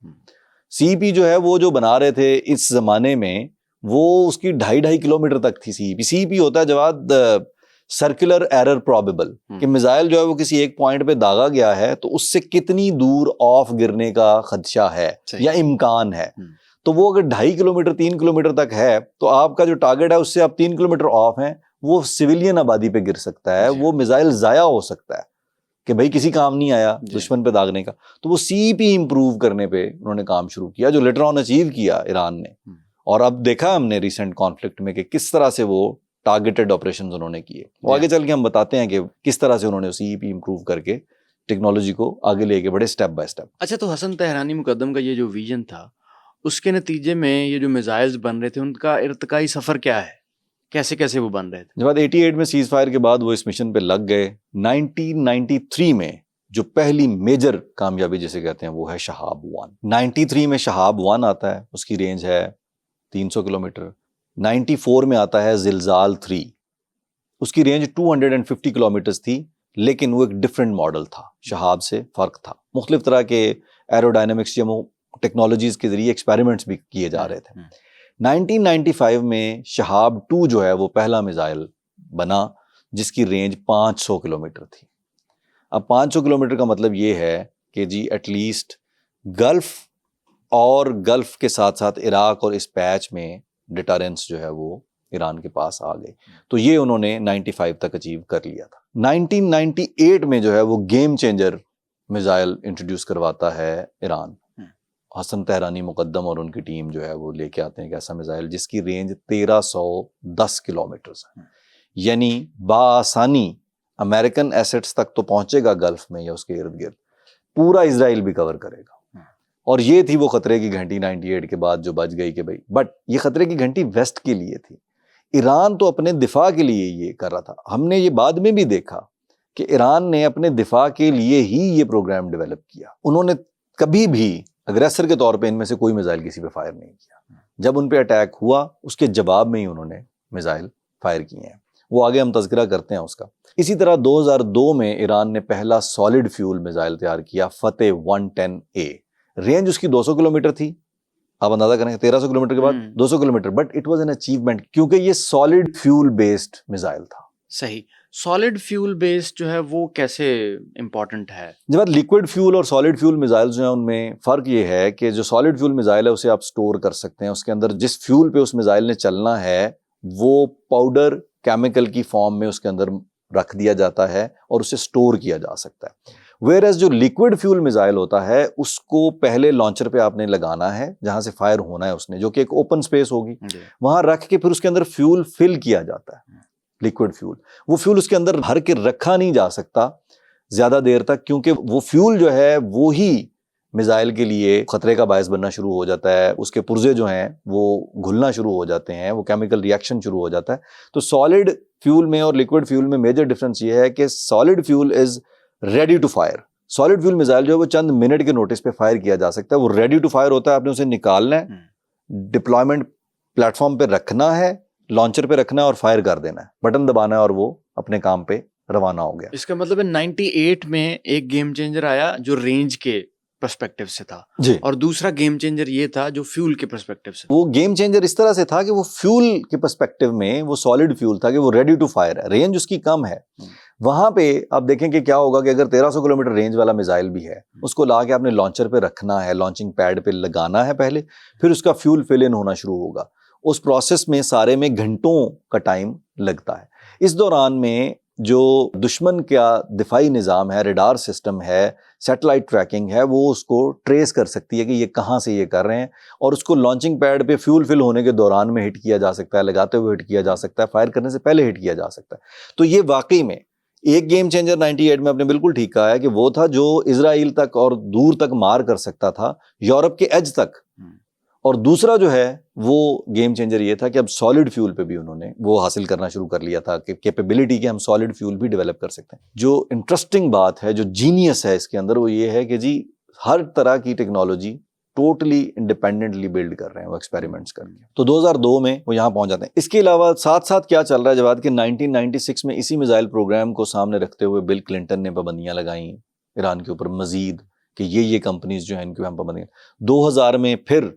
سی ای پی جو ہے وہ جو بنا رہے تھے اس زمانے میں وہ اس کی 2.5 کلومیٹر تک تھی. سی ای پی, سی ای پی ہوتا ہے جواد سرکولر ایرر پرابیبل, کہ میزائل جو ہے وہ کسی ایک پوائنٹ پہ داغا گیا ہے تو اس سے کتنی دور آف گرنے کا خدشہ ہے یا امکان ہے. تو وہ اگر 2.5 کلومیٹر 3 کلومیٹر تک ہے تو آپ کا جو ٹارگیٹ ہے اس سے آپ 3 کلومیٹر آف ہیں, وہ سویلین آبادی پہ گر سکتا ہے, وہ میزائل ضائع ہو سکتا ہے کہ بھائی کسی کام نہیں آیا دشمن پہ داغنے کا. تو وہ سی ای پی امپروو کرنے پہ انہوں نے کام شروع کیا, جو لیٹر آن اچیو کیا ایران نے. اور اب دیکھا ہم نے ریسنٹ کانفلکٹ میں کہ کس طرح سے وہ ٹارگیٹڈ آپریشنز انہوں نے کیے. وہ آگے چل کے ہم بتاتے ہیں کہ کس طرح سے انہوں نے سی ای پی امپروو کر کے ٹیکنالوجی کو آگے لے کے بڑے اسٹیپ بائی اسٹیپ. اچھا, تو حسن طہرانی مقدم کا یہ جو ویژن تھا اس کے نتیجے میں یہ جو میزائلز بن رہے تھے ان کا ارتقائی سفر کیا ہے, کیسے کیسے وہ بن رہے تھے؟ جب 88 میں سیز فائر کے بعد وہ اس مشن پہ لگ گئے. 1993 میں جو پہلی میجر کامیابی جسے کہتے ہیں وہ ہے شہاب 1. 93 میں شہاب 1 آتا ہے, اس کی رینج ہے 300 کلومیٹر. 94 میں آتا ہے زلزال 3, اس کی رینج 250 کلومیٹرز تھی, لیکن وہ ایک ڈفرینٹ ماڈل تھا, شہاب سے فرق تھا. مختلف طرح کے ایرو ڈائنامکس یا ٹیکنالوجیز کے ذریعے ایکسپیریمنٹس بھی کیے جا رہے تھے. 1995 میں شہاب 2 جو ہے وہ پہلا میزائل بنا جس کی رینج 500 کلومیٹر تھی. اب 500 کلومیٹر کا مطلب یہ ہے کہ جی ایٹ لیسٹ گلف اور گلف کے ساتھ ساتھ عراق اور اس پیچ میں ڈیٹرنس جو ہے وہ ایران کے پاس آ گئی. تو یہ انہوں نے 95 تک اچیو کر لیا تھا. 1998 میں جو ہے وہ گیم چینجر میزائل انٹروڈیوس کرواتا ہے ایران. حسن طہرانی مقدم اور ان کی ٹیم جو ہے وہ لے کے آتے ہیں ایک ایسا میزائل جس کی رینج 1310 کلومیٹرز ہے, یعنی بآسانی امریکن ایسٹس تک تو پہنچے گا گلف میں یا اس کے ارد گرد, پورا اسرائیل بھی کور کرے گا. اور یہ تھی وہ خطرے کی گھنٹی 98 کے بعد جو بج گئی کہ بھائی, بٹ یہ خطرے کی گھنٹی ویسٹ کے لیے تھی. ایران تو اپنے دفاع کے لیے یہ کر رہا تھا. ہم نے یہ بعد میں بھی دیکھا کہ ایران نے اپنے دفاع کے لیے ہی یہ پروگرام ڈیولپ کیا. انہوں نے کبھی بھی اگریسر کے طور پہ ان میں سے کوئی میزائل کسی پہ فائر نہیں کیا. جب ان پہ اٹیک ہوا اس کے جواب میں ہی انہوں نے میزائل فائر کیے ہیں, وہ آگے ہم تذکرہ کرتے ہیں اس کا. اسی طرح 2002 میں ایران نے پہلا سالڈ فیول میزائل تیار کیا, فتح 110A. رینج اس کی 200 کلومیٹر تھی. آپ اندازہ کریں 1300 کلومیٹر کے بعد 200 kilometre, but it was an achievement کیونکہ یہ سالڈ فیول بیسڈ میزائل تھا. صحیح. سالڈ فیول بیسڈ جو ہے وہ کیسے امپورٹنٹ ہے؟ جب لیکوڈ فیول اور سالڈ فیول میزائل جو ہیں ان میں فرق یہ ہے کہ جو سالڈ فیول میزائل ہے اسے آپ سٹور کر سکتے ہیں, اس کے اندر جس فیول پہ اس میزائل نے چلنا ہے وہ پاؤڈر کیمیکل کی فارم میں اس کے اندر رکھ دیا جاتا ہے اور اسے سٹور کیا جا سکتا ہے. ویئر ایز جو لیکوڈ فیول میزائل ہوتا ہے اس کو پہلے لانچر پہ آپ نے لگانا ہے جہاں سے فائر ہونا ہے اس نے, جو کہ ایک اوپن سپیس ہوگی, وہاں رکھ کے پھر اس کے اندر فیول فل کیا جاتا ہے. لیکوڈ فیول, وہ فیول اس کے اندر بھر کے رکھا نہیں جا سکتا زیادہ دیر تک, کیونکہ وہ فیول جو ہے وہی میزائل کے لیے خطرے کا باعث بننا شروع ہو جاتا ہے, اس کے پرزے جو ہیں وہ گھلنا شروع ہو جاتے ہیں, وہ کیمیکل ریئیکشن شروع ہو جاتا ہے. تو سالڈ فیول میں اور لیکوڈ فیول میں میجر ڈفرنس یہ ہے کہ solid fuel is ready to fire. Solid fuel missile جو ہے وہ چند منٹ کے نوٹس پہ فائر کیا جا سکتا ہے, وہ ریڈی ٹو فائر ہوتا ہے, آپ نے اسے نکالنا ہے, ڈپلائمنٹ پلیٹ فارم پہ رکھنا ہے, لانچر پہ رکھنا ہے اور فائر کر دینا ہے, بٹن دبانا ہے اور وہ اپنے کام پہ روانہ ہو گیا. اس کا مطلب ہے 98 میں ایک گیم چینجر آیا جو رینج کے پرسپیکٹیو سے تھا جی, اور دوسرا گیم چینجر یہ تھا جو فیول کے پرسپیکٹیو سے. وہ گیم چینجر اس طرح سے تھا کہ وہ فیول کے پرسپیکٹیو میں وہ سالڈ فیول تھا کہ وہ ریڈی ٹو فائر ہے, رینج اس کی کم ہے. وہاں پہ آپ دیکھیں کہ کیا ہوگا کہ اگر 1300 کلومیٹر رینج والا میزائل بھی ہے, اس کو لا کے آپ نے لانچر پہ رکھنا ہے, لانچنگ پیڈ پہ لگانا ہے پہلے, پھر اس کا فیول فل ان ہونا شروع ہوگا. اس پروسیس میں سارے میں گھنٹوں کا ٹائم لگتا ہے. اس دوران میں جو دشمن کا دفاعی نظام ہے, ریڈار سسٹم ہے, سیٹلائٹ ٹریکنگ ہے, وہ اس کو ٹریس کر سکتی ہے کہ یہ کہاں سے یہ کر رہے ہیں, اور اس کو لانچنگ پیڈ پہ فیول فل ہونے کے دوران میں ہٹ کیا جا سکتا ہے, لگاتے ہوئے ہٹ کیا جا سکتا ہے, فائر کرنے سے پہلے ہٹ کیا جا سکتا ہے. تو یہ واقعی میں ایک گیم چینجر 98 میں آپ نے بالکل ٹھیک کہا ہے کہ وہ تھا جو اسرائیل تک اور دور تک مار کر سکتا تھا, یورپ کے ایج تک. اور دوسرا جو ہے وہ گیم چینجر یہ تھا کہ اب سالڈ فیول پہ بھی انہوں نے وہ حاصل کرنا شروع کر لیا تھا کہ کیپیبلٹی کہ ہم سالڈ فیول بھی ڈیولپ کر سکتے ہیں. جو انٹرسٹنگ بات ہے, جو جینیس ہے اس کے اندر, وہ یہ ہے کہ جی ہر طرح کی ٹیکنالوجی ٹوٹلی انڈیپینڈنٹلی بلڈ کر رہے ہیں وہ ایکسپیریمنٹس کر کے. تو 2002 میں وہ یہاں پہنچ جاتے ہیں. اس کے علاوہ ساتھ ساتھ کیا چل رہا ہے جواد کہ 1996 میں اسی میزائل پروگرام کو سامنے رکھتے ہوئے بل کلنٹن نے پابندیاں لگائیں ایران کے اوپر مزید کہ یہ کمپنیز جو ہیں ان کے ہم پابندیاں. 2000 میں پھر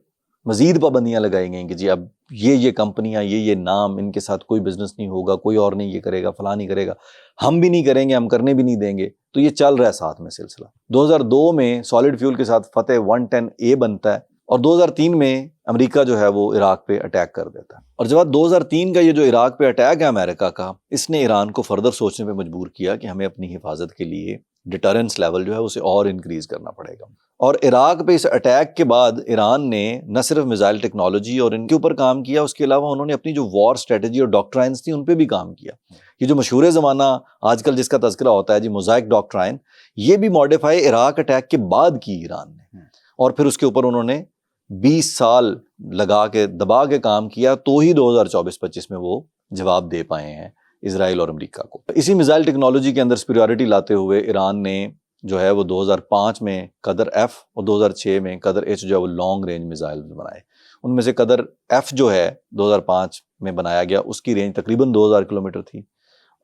مزید پابندیاں لگائی گئیں کہ جی اب یہ کمپنیاں, یہ نام, ان کے ساتھ کوئی بزنس نہیں ہوگا, کوئی اور نہیں یہ کرے گا, فلاں نہیں کرے گا, ہم بھی نہیں کریں گے, ہم کرنے بھی نہیں دیں گے. تو یہ چل رہا ہے ساتھ میں سلسلہ. 2002 میں سالڈ فیول کے ساتھ فتح 110A بنتا ہے, اور 2003 میں امریکہ جو ہے وہ عراق پہ اٹیک کر دیتا ہے. اور جب 2003 کا یہ جو عراق پہ اٹیک ہے امریکہ کا, اس نے ایران کو فردر سوچنے پہ مجبور کیا کہ ہمیں اپنی حفاظت کے لیے ڈیٹرنس لیول جو ہے اسے اور انکریز کرنا پڑے گا. اور عراق پہ اس اٹیک کے بعد ایران نے نہ صرف میزائل ٹیکنالوجی اور ان کے اوپر کام کیا, اس کے علاوہ انہوں نے اپنی جو وار اسٹریٹجی اور ڈاکٹرائنز تھیں ان پہ بھی کام کیا. یہ جو مشہور زمانہ آج کل جس کا تذکرہ ہوتا ہے جی موزائک ڈاکٹرائن, یہ بھی ماڈیفائی عراق اٹیک کے بعد کی ایران نے, اور پھر اس کے اوپر انہوں نے 20 سال لگا کے دبا کے کام کیا, تو ہی 2024-25 میں وہ جواب دے پائے ہیں اسرائیل اور امریکہ کو. اسی میزائل ٹیکنالوجی کے اندر سپیریورٹی لاتے ہوئے ایران نے جو ہے وہ 2005 میں قدر ایف اور 2006 میں قدر ایچ جو ہے وہ لانگ رینج میزائل بنائے. ان میں سے قدر ایف جو ہے 2005 میں بنایا گیا, اس کی رینج تقریباً 2000 کلومیٹر تھی,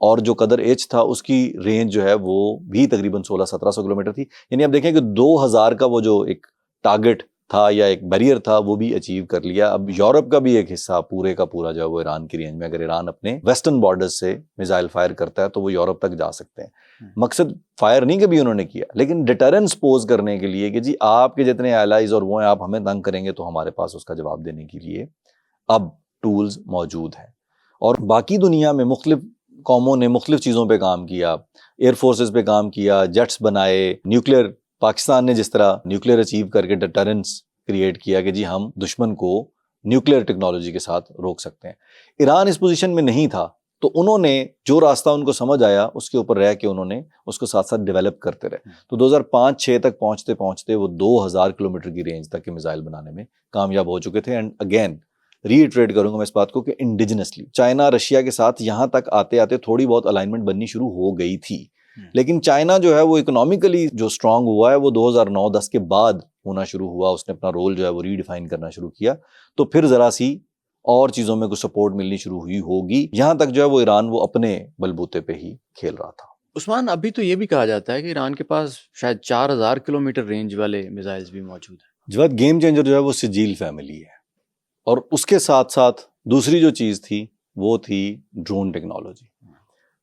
اور جو قدر ایچ تھا اس کی رینج جو ہے وہ بھی تقریباً 1600-1700 کلومیٹر تھی. یعنی آپ دیکھیں کہ 2000 کا وہ جو ایک ٹارگٹ تھا یا ایک بیریئر تھا وہ بھی اچیو کر لیا. اب یورپ کا بھی ایک حصہ پورے کا پورا جو ہے وہ ایران کی رینج میں, اگر ایران اپنے ویسٹرن بارڈرز سے میزائل فائر کرتا ہے تو وہ یورپ تک جا سکتے ہیں. مقصد فائر نہیں کبھی انہوں نے کیا, لیکن ڈیٹرنس پوز کرنے کے لیے کہ جی آپ کے جتنے الائز اور وہ ہیں, آپ ہمیں تنگ کریں گے تو ہمارے پاس اس کا جواب دینے کے لیے اب ٹولز موجود ہیں. اور باقی دنیا میں مختلف قوموں نے مختلف چیزوں پہ کام کیا, ایئر فورسز پہ کام کیا, جیٹس بنائے, نیوکلیر پاکستان نے جس طرح نیوکلیر اچیو کر کے ڈیٹرنس کریٹ کیا کہ جی ہم دشمن کو نیوکلیر ٹیکنالوجی کے ساتھ روک سکتے ہیں. ایران اس پوزیشن میں نہیں تھا, تو انہوں نے جو راستہ ان کو سمجھ آیا اس کے اوپر رہ کے انہوں نے اس کو ساتھ ساتھ ڈیولپ کرتے رہے. تو 2005-06 تک پہنچتے پہنچتے وہ 2000 کلومیٹر کی رینج تک کے میزائل بنانے میں کامیاب ہو چکے تھے. اینڈ اگین ریٹریٹ کروں گا میں اس بات کو کہ انڈیجنسلی چائنا رشیا کے ساتھ یہاں تک آتے آتے تھوڑی بہت الائنمنٹ بننی شروع ہو گئی تھی, لیکن چائنا جو ہے وہ اکنامکلی جو اسٹرانگ ہوا ہے وہ 2009-10 کے بعد ہونا شروع ہوا. اس نے اپنا رول جو ہے وہ ریڈیفائن کرنا شروع کیا, تو پھر ذرا سی اور چیزوں میں کچھ سپورٹ ملنی شروع ہوئی ہوگی. یہاں تک جو ہے وہ ایران وہ اپنے بلبوتے پہ ہی کھیل رہا تھا. عثمان, ابھی تو یہ بھی کہا جاتا ہے کہ ایران کے پاس شاید 4000 کلومیٹر رینج والے میزائلز بھی موجود ہیں. جواد گیم چینجر جو ہے وہ سجیل فیملی ہے, اور اس کے ساتھ ساتھ دوسری جو چیز تھی وہ تھی ڈرون ٹیکنالوجی.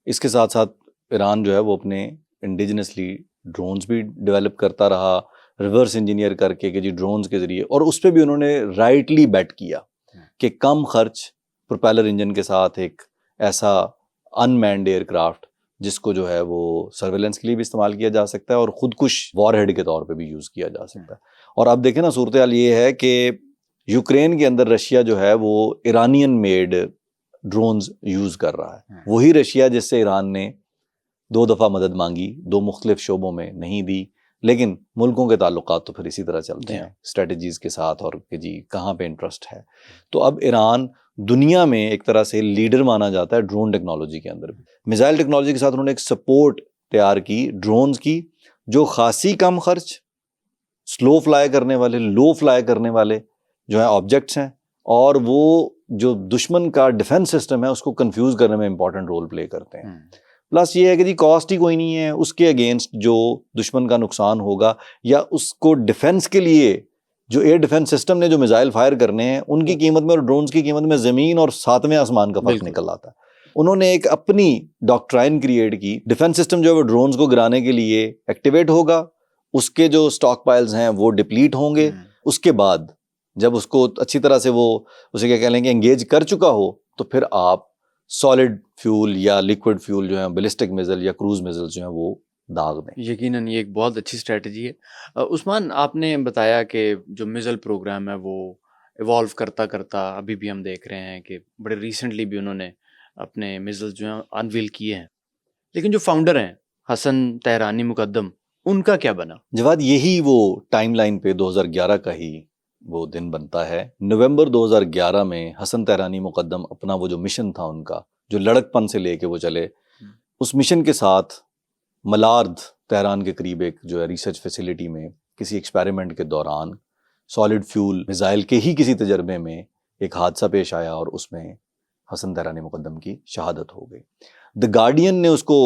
اس کے ساتھ ساتھ ایران جو ہے وہ اپنے انڈیجنسلی ڈرونز بھی ڈیولپ کرتا رہا, ریورس انجینئر کر کے کہ جی ڈرونز کے ذریعے, اور اس پہ بھی انہوں نے رائٹلی بیٹ کیا کہ کم خرچ پروپیلر انجن کے ساتھ ایک ایسا ان مینڈ ایئر کرافٹ جس کو جو ہے وہ سرویلنس کے لیے بھی استعمال کیا جا سکتا ہے اور خود کش وار ہیڈ کے طور پہ بھی یوز کیا جا سکتا ہے. اور اب دیکھیں نا صورتحال یہ ہے کہ یوکرین کے اندر رشیا جو ہے وہ ایرانین میڈ ڈرونز یوز کر رہا ہے. وہی رشیا جس سے ایران نے 2 دفعہ مدد مانگی, 2 مختلف شعبوں میں نہیں دی, لیکن ملکوں کے تعلقات تو پھر اسی طرح چلتے ہیں اسٹریٹجیز کے ساتھ، اور کہ جی کہاں پہ انٹرسٹ ہے. تو اب ایران دنیا میں ایک طرح سے لیڈر مانا جاتا ہے ڈرون ٹیکنالوجی کے اندر بھی. میزائل ٹیکنالوجی کے ساتھ انہوں نے ایک سپورٹ تیار کی ڈرونز کی، جو خاصی کم خرچ، سلو فلائی کرنے والے، لو فلائی کرنے والے جو ہیں آبجیکٹس ہیں، اور وہ جو دشمن کا ڈیفنس سسٹم ہے اس کو کنفیوز کرنے میں امپورٹنٹ رول پلے کرتے ہیں. پلس یہ ہے کہ جی کاسٹ ہی کوئی نہیں ہے، اس کے اگینسٹ جو دشمن کا نقصان ہوگا یا اس کو ڈیفنس کے لیے جو ایئر ڈیفنس سسٹم نے جو میزائل فائر کرنے ہیں ان کی قیمت میں اور ڈرونز کی قیمت میں زمین اور ساتویں آسمان کا فرق نکل آتا ہے. انہوں نے ایک اپنی ڈاکٹرائن کریٹ کی، ڈیفنس سسٹم جو ہے وہ ڈرونز کو گرانے کے لیے ایکٹیویٹ ہوگا، اس کے جو سٹاک پائلز ہیں وہ ڈپلیٹ ہوں گے، اس کے بعد جب اس کو اچھی طرح سے وہ اسے کیا کہہ لیں گے انگیج کر چکا ہو تو پھر آپ سالڈ فیول یا لیکوڈ فیول جو ہیں بلسٹک میزل یا کروز میزل جو ہیں وہ داغ دیں. یقیناً یہ ایک بہت اچھی اسٹریٹجی ہے. عثمان، آپ نے بتایا کہ جو میزل پروگرام ہے وہ ایوالو کرتا کرتا ابھی بھی ہم دیکھ رہے ہیں کہ بڑے ریسنٹلی بھی انہوں نے اپنے میزل جو ہیں انویل کیے ہیں، لیکن جو فاؤنڈر ہیں حسن تہرانی مقدم، ان کا کیا بنا؟ جواد، یہی وہ ٹائم لائن پہ 2011 کا ہی وہ دن بنتا ہے. نومبر 2011 میں حسن تہرانی مقدم اپنا وہ جو مشن تھا ان کا، جو لڑک پن سے لے کے وہ چلے، اس مشن کے ساتھ ملارد تہران کے قریب ایک جو ہے ریسرچ فیسیلیٹی میں کسی ایکسپیریمنٹ کے دوران سالڈ فیول میزائل کے ہی کسی تجربے میں ایک حادثہ پیش آیا اور اس میں حسن تہرانی مقدم کی شہادت ہو گئی. دی گارڈین نے اس کو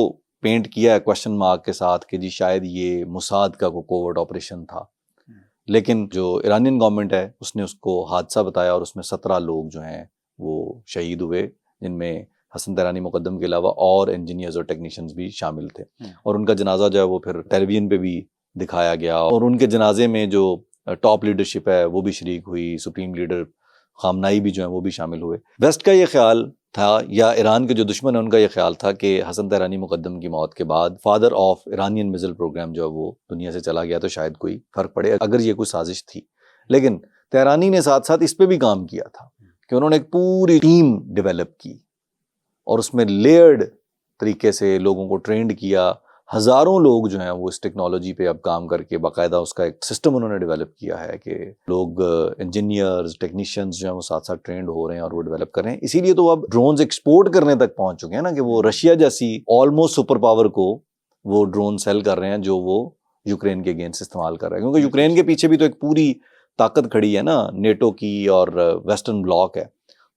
پینٹ کیا ہے کوشچن مارک کے ساتھ کہ جی شاید یہ موساد کا کوئی کوورٹ آپریشن تھا، لیکن جو ایرانین گورنمنٹ ہے اس نے اس کو حادثہ بتایا اور اس میں 17 لوگ جو ہیں وہ شہید ہوئے، جن میں حسن تہرانی مقدم کے علاوہ اور انجینئرز اور ٹیکنیشینز بھی شامل تھے. اور ان کا جنازہ جو ہے وہ پھر ٹیلی ویژن پہ بھی دکھایا گیا، اور ان کے جنازے میں جو ٹاپ لیڈرشپ ہے وہ بھی شریک ہوئی، سپریم لیڈر خامنائی بھی جو ہیں وہ بھی شامل ہوئے. ویسٹ کا یہ خیال تھا، یا ایران کے جو دشمن ہیں ان کا یہ خیال تھا کہ حسن تہرانی مقدم کی موت کے بعد فادر آف ایرانین میزل پروگرام جو ہے وہ دنیا سے چلا گیا تو شاید کوئی فرق پڑے، اگر یہ کوئی سازش تھی. لیکن تہرانی نے ساتھ ساتھ اس پہ بھی کام کیا تھا کہ انہوں نے ایک پوری ٹیم ڈیولپ کی اور اس میں لیئرڈ طریقے سے لوگوں کو ٹرینڈ کیا. ہزاروں لوگ جو ہیں وہ اس ٹیکنالوجی پہ اب کام کر کے باقاعدہ اس کا ایک سسٹم انہوں نے ڈیولپ کیا ہے کہ لوگ انجینئرز ٹیکنیشینز جو ہیں وہ ساتھ ساتھ ٹرینڈ ہو رہے ہیں اور وہ ڈیولپ کر رہے ہیں. اسی لیے تو اب ڈرونز ایکسپورٹ کرنے تک پہنچ چکے ہیں نا، کہ وہ رشیا جیسی آلموسٹ سپر پاور کو وہ ڈرون سیل کر رہے ہیں جو وہ یوکرین کے اگینسٹ استعمال کر رہے ہیں، کیونکہ یوکرین کے پیچھے بھی تو ایک پوری طاقت کھڑی ہے نا، نیٹو کی اور ویسٹرن بلاک ہے.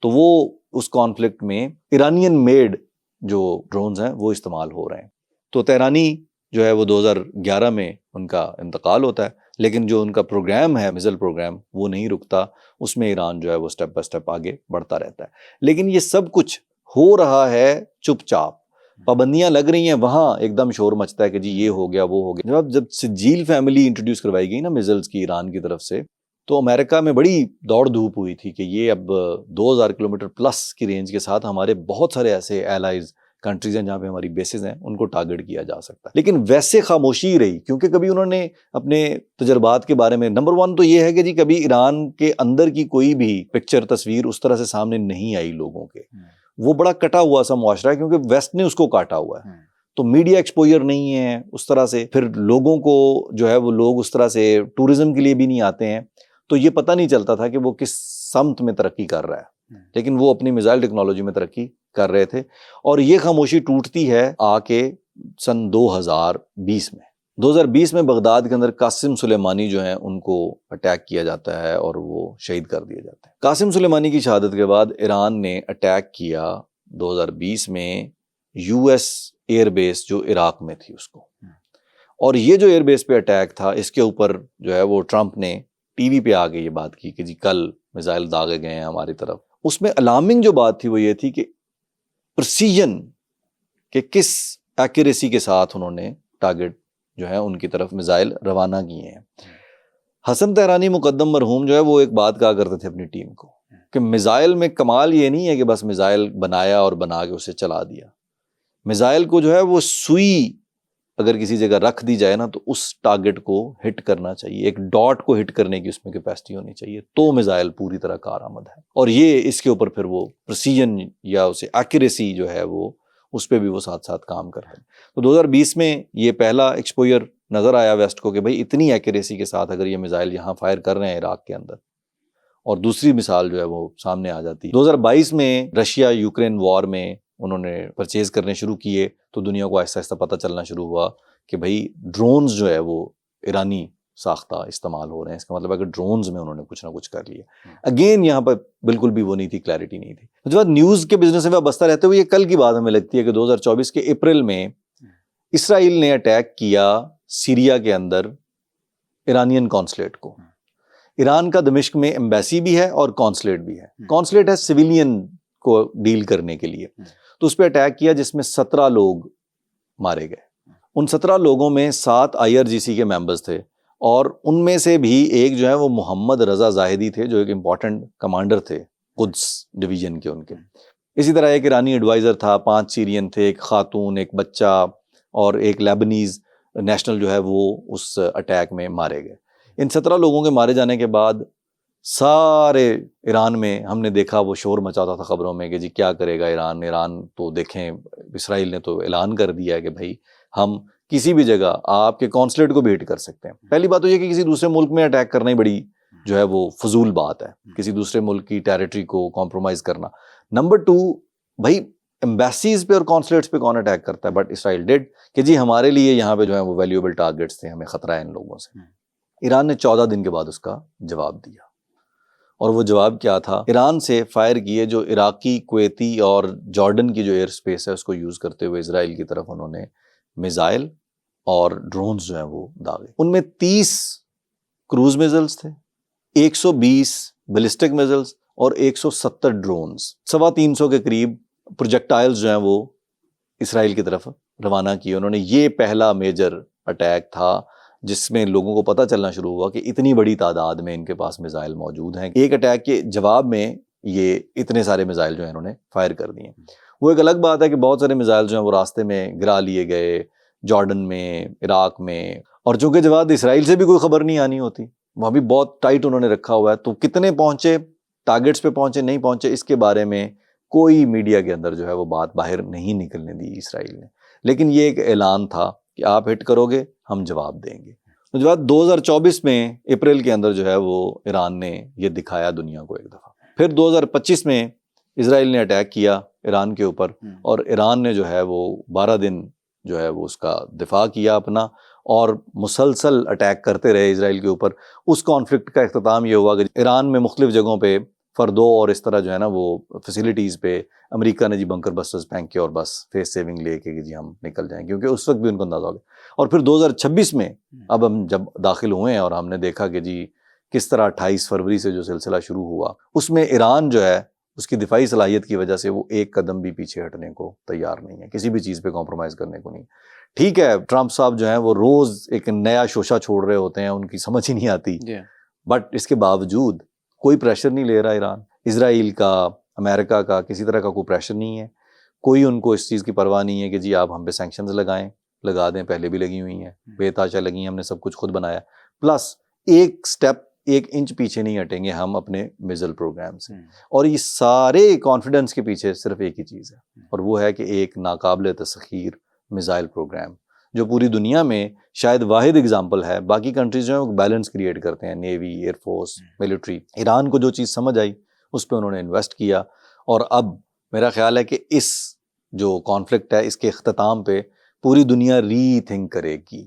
تو وہ اس کانفلکٹ میں ایرانین میڈ جو ڈرونز ہیں وہ استعمال ہو رہے ہیں. تو تہرانی جو ہے وہ 2011 میں ان کا انتقال ہوتا ہے، لیکن جو ان کا پروگرام ہے میزل پروگرام وہ نہیں رکتا، اس میں ایران جو ہے وہ سٹیپ بائی سٹیپ آگے بڑھتا رہتا ہے. لیکن یہ سب کچھ ہو رہا ہے چپ چاپ، پابندیاں لگ رہی ہیں، وہاں ایک دم شور مچتا ہے کہ جی یہ ہو گیا وہ ہو گیا. جب سجیل فیملی انٹروڈیوس کروائی گئی نا میزلز کی ایران کی طرف سے، تو امریکہ میں بڑی دوڑ دھوپ ہوئی تھی کہ یہ اب 2000 کلومیٹر پلس کی رینج کے ساتھ ہمارے بہت سارے ایسے ایلائز کنٹریز ہیں جہاں پہ ہماری بیسز ہیں، ان کو ٹارگٹ کیا جا سکتا ہے. لیکن ویسے خاموشی رہی، کیونکہ کبھی انہوں نے اپنے تجربات کے بارے میں، نمبر 1 تو یہ ہے کہ جی کبھی ایران کے اندر کی کوئی بھی پکچر تصویر اس طرح سے سامنے نہیں آئی لوگوں کے. وہ بڑا کٹا ہوا سا معاشرہ ہے کیونکہ ویسٹ نے اس کو کاٹا ہوا ہے، تو میڈیا ایکسپوجر نہیں ہے اس طرح سے. پھر لوگوں کو جو ہے وہ لوگ اس طرح سے ٹورزم کے لیے بھی نہیں آتے ہیں، تو یہ پتہ نہیں چلتا تھا کہ وہ کس سمت میں ترقی کر رہا ہے. لیکن وہ اپنی میزائل ٹیکنالوجی میں ترقی کر رہے تھے، اور یہ خاموشی ٹوٹتی ہے آ کے سن 2020 میں. 2020 میں بغداد کے اندر قاسم سلیمانی جو ہیں ان کو اٹیک کیا جاتا ہے اور وہ شہید کر دیے جاتے ہیں. قاسم سلیمانی کی شہادت کے بعد ایران نے اٹیک کیا 2020 میں یو ایس ایئر بیس جو عراق میں تھی اس کو. اور یہ جو ایئر بیس پہ اٹیک تھا اس کے اوپر جو ہے وہ ٹرمپ نے ٹی وی پہ آگے یہ بات کی کہ جی کل میزائل داغے گئے ہیں ہماری طرف. اس میں الارمنگ جو بات تھی وہ یہ تھی کہ پرسیجن کہ کس ایکوریسی کے ساتھ انہوں نے ٹارگٹ جو ہے ان کی طرف میزائل روانہ کیے ہیں. حسن تہرانی مقدم مرحوم جو ہے وہ ایک بات کہا کرتے تھے اپنی ٹیم کو کہ میزائل میں کمال یہ نہیں ہے کہ بس میزائل بنایا اور بنا کے اسے چلا دیا. میزائل کو جو ہے وہ سوئی اگر کسی جگہ رکھ دی جائے نا تو اس ٹارگٹ کو ہٹ کرنا چاہیے، ایک ڈاٹ کو ہٹ کرنے کی اس میں کیپیسٹی ہونی چاہیے، تو میزائل پوری طرح کارآمد ہے. اور یہ اس کے اوپر پھر وہ پریسیجن یا اسے ایکوریسی جو ہے وہ اس پہ بھی وہ ساتھ ساتھ کام کرتے ہیں. تو 2020 میں یہ پہلا ایکسپوجر نظر آیا ویسٹ کو کہ بھائی اتنی ایکوریسی کے ساتھ اگر یہ میزائل یہاں فائر کر رہے ہیں عراق کے اندر، اور دوسری مثال جو ہے وہ سامنے آ جاتی ہے۔ 2022 میں رشیا یوکرین وار میں انہوں نے پرچیز کرنے شروع کیے تو دنیا کو آہستہ آہستہ پتہ چلنا شروع ہوا کہ بھائی ڈرونز جو ہے وہ ایرانی ساختہ استعمال ہو رہے ہیں، اس کا مطلب ہے کہ ڈرونز میں انہوں نے کچھ نہ کچھ کر لیا۔ اگین یہاں پر بالکل بھی وہ نہیں تھی، کلیئرٹی نہیں تھی۔ اس کے بعد نیوز کے بزنس میں وابستہ رہتے ہوئے یہ کل کی بات ہمیں لگتی ہے کہ 2024 کے اپریل میں اسرائیل نے اٹیک کیا سیریا کے اندر ایرانین کونسلیٹ کو۔ ایران کا دمشق میں ایمبیسی بھی ہے اور کونسلیٹ بھی ہے۔ کونسلیٹ ہے سویلین کو ڈیل کرنے کے لیے، تو اس پہ اٹیک کیا جس میں 17 لوگ مارے گئے۔ ان 17 لوگوں میں 7 IRGC کے ممبرز تھے، اور ان میں سے بھی ایک جو ہے وہ محمد رضا زاہدی تھے جو ایک امپورٹنٹ کمانڈر تھے قدس ڈویژن کے ان کے۔ اسی طرح ایک ایرانی ایڈوائزر تھا، 5 سیرین تھے، ایک خاتون، ایک بچہ اور ایک لیبنیز نیشنل جو ہے وہ اس اٹیک میں مارے گئے۔ ان 17 لوگوں کے مارے جانے کے بعد سارے ایران میں ہم نے دیکھا وہ شور مچاتا تھا خبروں میں کہ جی کیا کرے گا ایران تو دیکھیں اسرائیل نے تو اعلان کر دیا ہے کہ بھائی ہم کسی بھی جگہ آپ کے کونسلیٹ کو بھی ہٹ کر سکتے ہیں۔ پہلی بات تو یہ کہ کسی دوسرے ملک میں اٹیک کرنا ہی بڑی جو ہے وہ فضول بات ہے، کسی دوسرے ملک کی ٹیریٹری کو کمپرومائز کرنا۔ نمبر 2، بھائی ایمبیسیز پہ اور کونسلیٹس پہ کون اٹیک کرتا ہے؟ بٹ اسرائیل ڈیڈ کہ جی ہمارے لیے یہاں پہ جو ہے وہ ویلیوبل ٹارگیٹس تھے، ہمیں خطرہ ہے ان لوگوں سے۔ ایران نے 14 دن کے بعد اس کا جواب دیا، اور وہ جواب کیا تھا؟ ایران سے فائر کیے جو عراقی، کویتی اور جارڈن کی جو ایئر سپیس ہے اس کو یوز کرتے ہوئے اسرائیل کی طرف انہوں نے میزائل اور ڈرونز جو ہیں وہ داغے۔ ان میں 30 کروز میزلز تھے، 120 بیلسٹک میزلز اور 170 ڈرونز، 350 کے قریب پروجیکٹائلز جو ہیں وہ اسرائیل کی طرف روانہ کیے انہوں نے۔ یہ پہلا میجر اٹیک تھا جس میں لوگوں کو پتہ چلنا شروع ہوا کہ اتنی بڑی تعداد میں ان کے پاس میزائل موجود ہیں۔ ایک اٹیک کے جواب میں یہ اتنے سارے میزائل جو ہیں انہوں نے فائر کر دیے۔ وہ ایک الگ بات ہے کہ بہت سارے میزائل جو ہیں وہ راستے میں گرا لیے گئے، جارڈن میں، عراق میں، اور چونکہ جواب اسرائیل سے بھی کوئی خبر نہیں آنی ہوتی، وہاں بھی بہت ٹائٹ انہوں نے رکھا ہوا ہے، تو کتنے پہنچے، ٹارگیٹس پہ پہنچے نہیں پہنچے، اس کے بارے میں کوئی میڈیا کے اندر جو ہے وہ بات باہر نہیں نکلنے دی اسرائیل نے۔ لیکن یہ ایک اعلان تھا کہ آپ ہٹ کرو گے ہم جواب دیں گے۔ تو جواب 2024 میں اپریل کے اندر جو ہے وہ ایران نے یہ دکھایا دنیا کو ایک دفعہ۔ پھر 2025 میں اسرائیل نے اٹیک کیا ایران کے اوپر، اور ایران نے جو ہے وہ 12 دن جو ہے وہ اس کا دفاع کیا اپنا، اور مسلسل اٹیک کرتے رہے اسرائیل کے اوپر۔ اس کانفلکٹ کا اختتام یہ ہوا کہ ایران میں مختلف جگہوں پہ فردوں اور اس طرح جو ہے نا وہ فیسیلیٹیز پہ امریکہ نے جی بنکر بسٹرز پھینک کے اور بس فیس سیونگ لے کے جی ہم نکل جائیں، کیونکہ اس وقت بھی ان کو اندازہ ہو گیا۔ اور پھر 2026 میں اب ہم جب داخل ہوئے ہیں اور ہم نے دیکھا کہ جی کس طرح 28 فروری سے جو سلسلہ شروع ہوا، اس میں ایران جو ہے اس کی دفاعی صلاحیت کی وجہ سے وہ ایک قدم بھی پیچھے ہٹنے کو تیار نہیں ہے، کسی بھی چیز پہ کمپرومائز کرنے کو نہیں۔ ٹھیک ہے، ٹرمپ صاحب جو ہیں وہ روز ایک نیا شوشہ چھوڑ رہے ہوتے ہیں، ان کی سمجھ ہی نہیں آتی، بٹ اس کے باوجود کوئی پریشر نہیں لے رہا ایران، اسرائیل کا، امریکہ کا، کسی طرح کا کوئی پریشر نہیں ہے، کوئی ان کو اس چیز کی پرواہ نہیں ہے کہ جی آپ ہم پہ سینکشنز لگائیں، لگا دیں، پہلے بھی لگی ہوئی ہیں، بے تحاشا لگی ہیں، ہم نے سب کچھ خود بنایا، پلس ایک سٹیپ، 1 انچ پیچھے نہیں ہٹیں گے ہم اپنے میزل پروگرام سے۔ اور یہ سارے کانفیڈنس کے پیچھے صرف ایک ہی چیز ہے، اور وہ ہے کہ ایک ناقابل تسخیر میزائل پروگرام جو پوری دنیا میں شاید واحد اگزامپل ہے۔ باقی کنٹریز جو ہیں وہ بیلنس کریٹ کرتے ہیں، navy, air force, military. Iran کو جو چیز سمجھ آئی اس پہ انہوں نے انویسٹ کیا، اور اب میرا خیال ہے کہ اس جو کانفلکٹ ہے اس کے اختتام پہ پوری دنیا ری تھنک کرے گی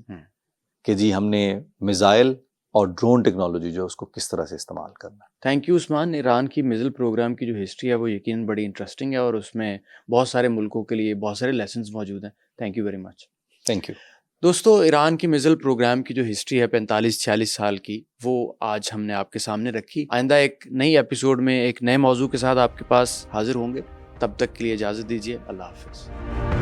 کہ جی ہم نے میزائل اور ڈرون ٹیکنالوجی جو اس کو کس طرح سے استعمال کرنا ہے۔ تھینک یو عثمان۔ ایران کی میزل پروگرام کی جو ہسٹری ہے وہ یقیناً بڑی انٹرسٹنگ ہے، اور اس میں بہت سارے ملکوں کے لیے بہت سارے لیسنز موجود ہیں۔ Thank you very much. Thank you. دوستو، ایران کی میزل پروگرام کی جو ہسٹری ہے 45-46 سال کی، وہ آج ہم نے آپ کے سامنے رکھی۔ آئندہ ایک نئی ایپیسوڈ میں ایک نئے موضوع کے ساتھ آپ کے پاس حاضر ہوں گے، تب تک کے لیے اجازت دیجیے۔ اللہ حافظ۔